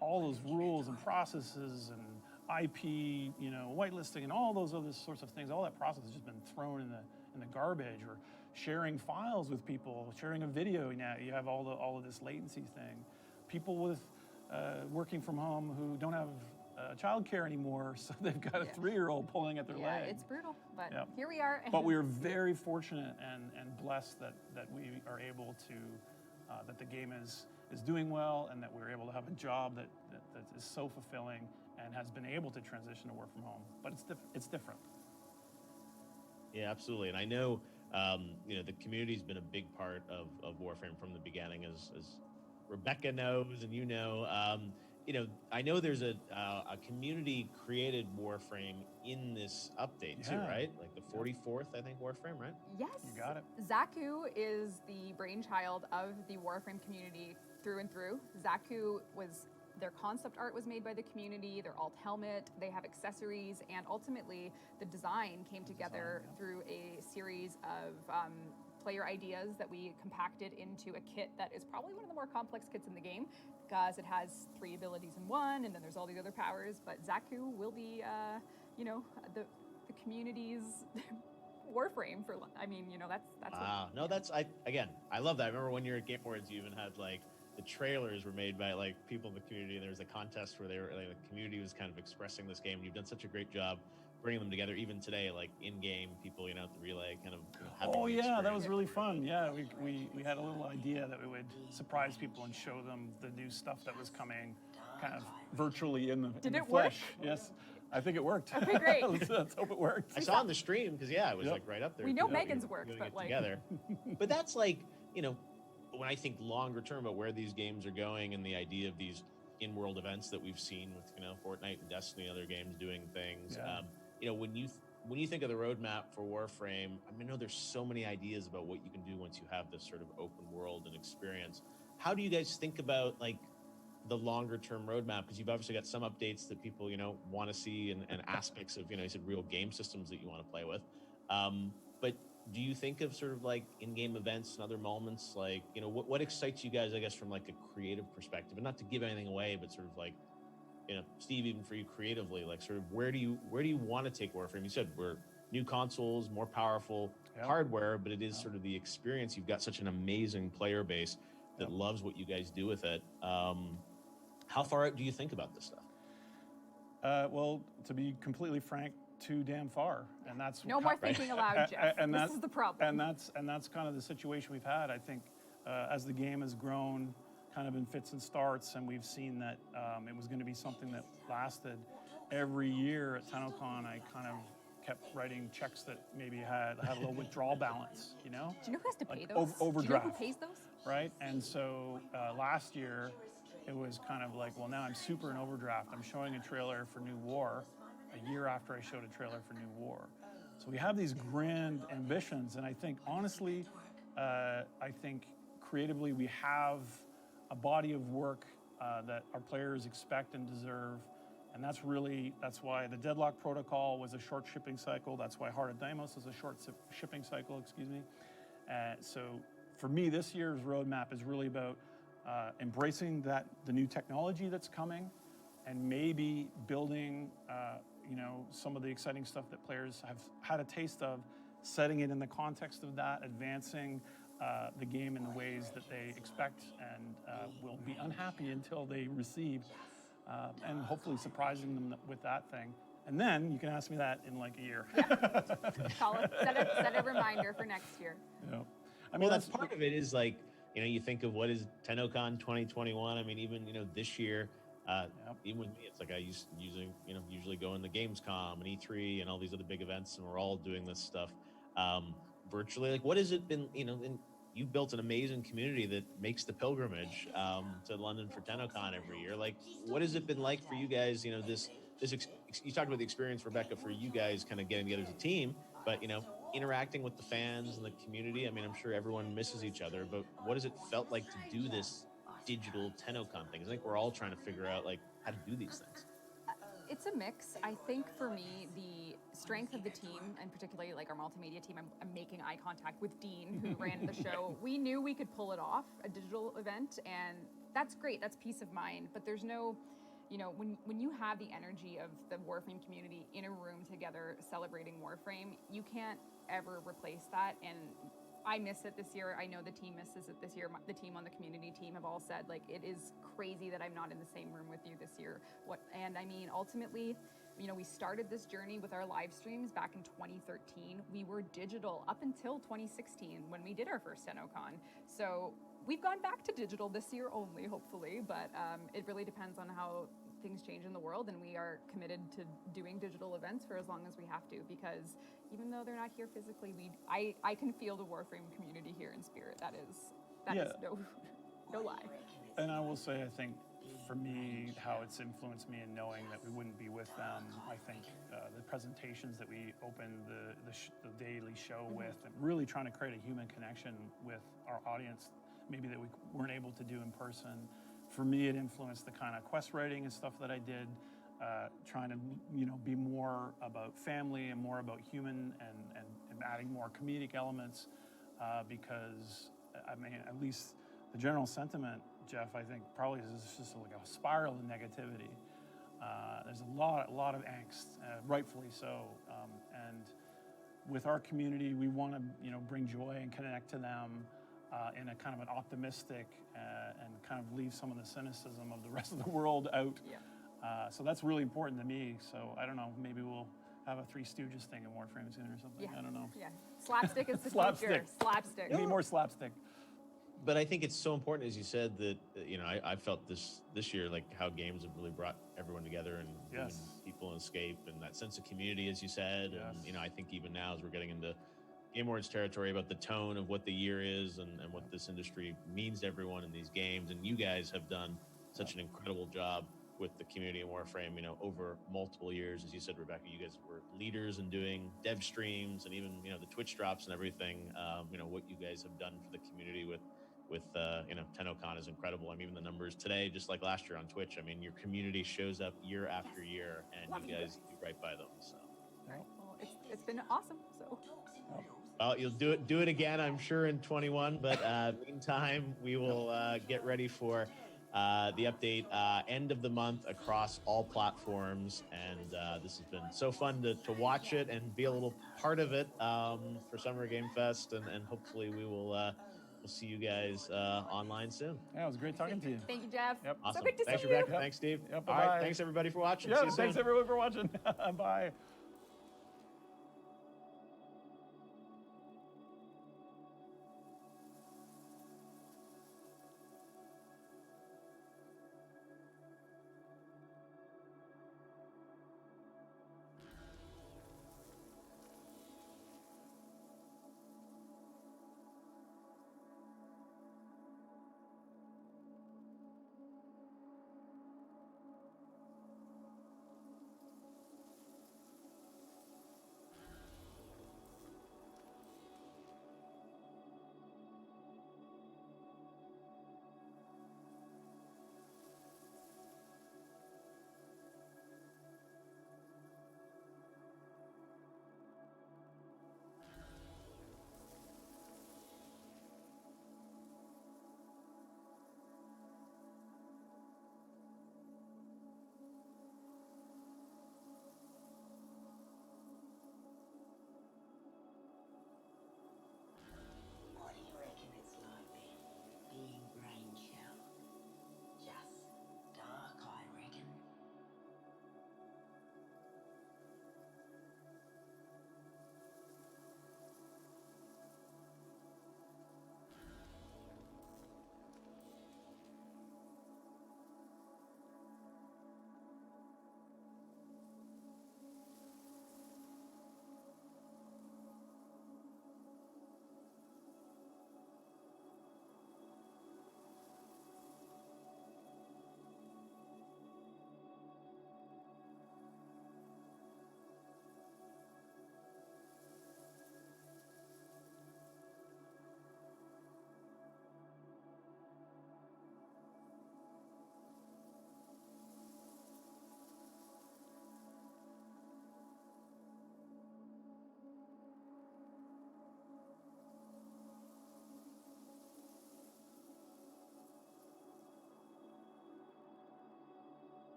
All those rules and processes and IP, whitelisting, and all those other sorts of things. All that process has just been thrown in the garbage. Or sharing files with people, sharing a video. Now you have all of this latency thing. People with working from home who don't have childcare anymore, so they've got a 3-year-old pulling at their leg. Yeah, it's brutal, but here we are. But we are very fortunate and blessed that we are able to, that the game is doing well, and that we're able to have a job that is so fulfilling and has been able to transition to work from home. But it's different. Yeah, absolutely. And I know, the community's been a big part of Warframe from the beginning, as Rebecca knows, and I know there's a community-created Warframe in this update too, right? Like the 44th, I think, Warframe, right? Yes. You got it. Zaku is the brainchild of the Warframe community through and through. Their concept art was made by the community, their alt helmet, they have accessories, and ultimately the design came together through a series of player ideas that we compacted into a kit that is probably one of the more complex kits in the game, because it has 3 abilities in one, and then there's all these other powers. But Zaku will be, the community's Warframe for. That's. Wow. No, I love that. I remember when you were at Game Awards, you even had the trailers were made by people in the community, and there was a contest where the community was kind of expressing this game. You've done such a great job bringing them together. Even today, in game, people at the relay kind of. Oh yeah, that was really fun. Yeah, we had a little idea that we would surprise people and show them the new stuff that was coming, kind of virtually in the flesh. Yes. I think it worked. Okay, great. Let's hope it worked. I saw on the stream because it was right up there. We know Megan's worked, but together. But that's when I think longer term about where these games are going, and the idea of these in-world events that we've seen with Fortnite and Destiny and other games doing things. When you think of the roadmap for Warframe, I know there's so many ideas about what you can do once you have this sort of open world and experience. How do you guys think about the longer term roadmap? Because you've obviously got some updates that people want to see, and aspects of you said real game systems that you want to play with. But do you think of sort of in-game events and other moments? What excites you guys, I guess, from a creative perspective? And not to give anything away, but sort of Steve, even for you creatively, sort of where do you want to take Warframe? You said we're new consoles, more powerful hardware, but it is sort of the experience. You've got such an amazing player base that loves what you guys do with it. How far out do you think about this stuff? Well, to be completely frank, too damn far, and that's no more thinking aloud, Jeff. And this is the problem. And that's kind of the situation we've had. I think as the game has grown, kind of in fits and starts, and we've seen that it was going to be something that lasted every year at Teenocon. I kind of kept writing checks that maybe had a little withdrawal balance, you know? Do you know who has to pay Like those? overdraft. Do you know who pays those? Right? And so last year, it was kind of like, well, now I'm super in overdraft. I'm showing a trailer for New War a year after I showed a trailer for New War. So we have these grand ambitions, and I think, honestly, I think creatively we have a body of work that our players expect and deserve. And that's why the Deadlock Protocol was a short shipping cycle. That's why Heart of Deimos is a short shipping cycle, excuse me. So for me, this year's roadmap is really about embracing the new technology that's coming, and maybe building, some of the exciting stuff that players have had a taste of, setting it in the context of that, advancing the game in the ways that they expect, and will be unhappy until they receive, and hopefully surprising them with that thing. And then you can ask me that in like a year. Call it, set a reminder for next year. Yeah. I mean, that's part of it is like, you think of what is Teenocon 2021. I mean, even, this year, even with me, it's like I usually go into Gamescom and E3 and all these other big events, and we're all doing this stuff virtually. Like, what has it been, and you've built an amazing community that makes the pilgrimage to London for Teenocon every year. Like, what has it been like for you guys, you talked about the experience, Rebecca, for you guys kind of getting together as a team, but, interacting with the fans and the community. I mean, I'm sure everyone misses each other, but what has it felt like to do this digital Teenocon thing? I think we're all trying to figure out like how to do these things. It's a mix. I think for me, the strength of the team, and particularly like our multimedia team, I'm making eye contact with Dean, who ran the show. We knew we could pull it off, a digital event, and that's great. That's peace of mind. But there's no, when you have the energy of the Warframe community in a room together celebrating Warframe, you can't ever replace that. And I miss it this year. I know the team misses it this year. The team on the community team have all said, like, it is crazy that I'm not in the same room with you this year. And I mean, ultimately, we started this journey with our live streams back in 2013. We were digital up until 2016 when we did our first Teenocon. So we've gone back to digital this year only, hopefully, but it really depends on how things change in the world, and we are committed to doing digital events for as long as we have to, because even though they're not here physically, I can feel the Warframe community here in spirit. That is no lie. And I will say, I think for me, how it's influenced me in knowing that we wouldn't be with them. I think the presentations that we opened the daily show with, and really trying to create a human connection with our audience, maybe that we weren't able to do in person. For me, it influenced the kind of quest writing and stuff that I did, trying to be more about family and more about human, and adding more comedic elements, because I mean, at least the general sentiment, Jeff, I think probably is just like a spiral of negativity. There's a lot of angst, rightfully so, and with our community, we want to bring joy and connect to them in a kind of an optimistic and kind of leave some of the cynicism of the rest of the world out. Yeah. So that's really important to me. So I don't know, maybe we'll have a Three Stooges thing in Warframe soon or something. Yeah. I don't know. Yeah, slapstick is the slapstick. Slapstick. We need more slapstick. But I think it's so important, as you said, that I felt this year, like how games have really brought everyone together, and yes, people escape, and that sense of community, as you said. Yes. And I think even now, as we're getting into Game Awards territory, about the tone of what the year is and what this industry means to everyone in these games, and you guys have done such an incredible job with the community in Warframe, over multiple years. As you said, Rebecca, you guys were leaders in doing dev streams and even the Twitch drops and everything. What you guys have done for the community with Teenocon is incredible. I mean, even the numbers today, just like last year on Twitch, I mean, your community shows up year after year, and you guys do right by them. So, well, it's been awesome. So, well, you'll do it again, I'm sure, in 21. But meantime, we will get ready for the update end of the month across all platforms, and this has been so fun to watch it and be a little part of it for Summer Game Fest, and hopefully we'll see you guys online soon. Yeah, it was great talking to you. Thank you, Jeff. Yep. Awesome. So good to thanks, see Rebecca. you. Thanks, Steve. Yep, all right. Thanks, everybody, for watching. Yeah, see you soon. thanks, everyone, for watching. Bye.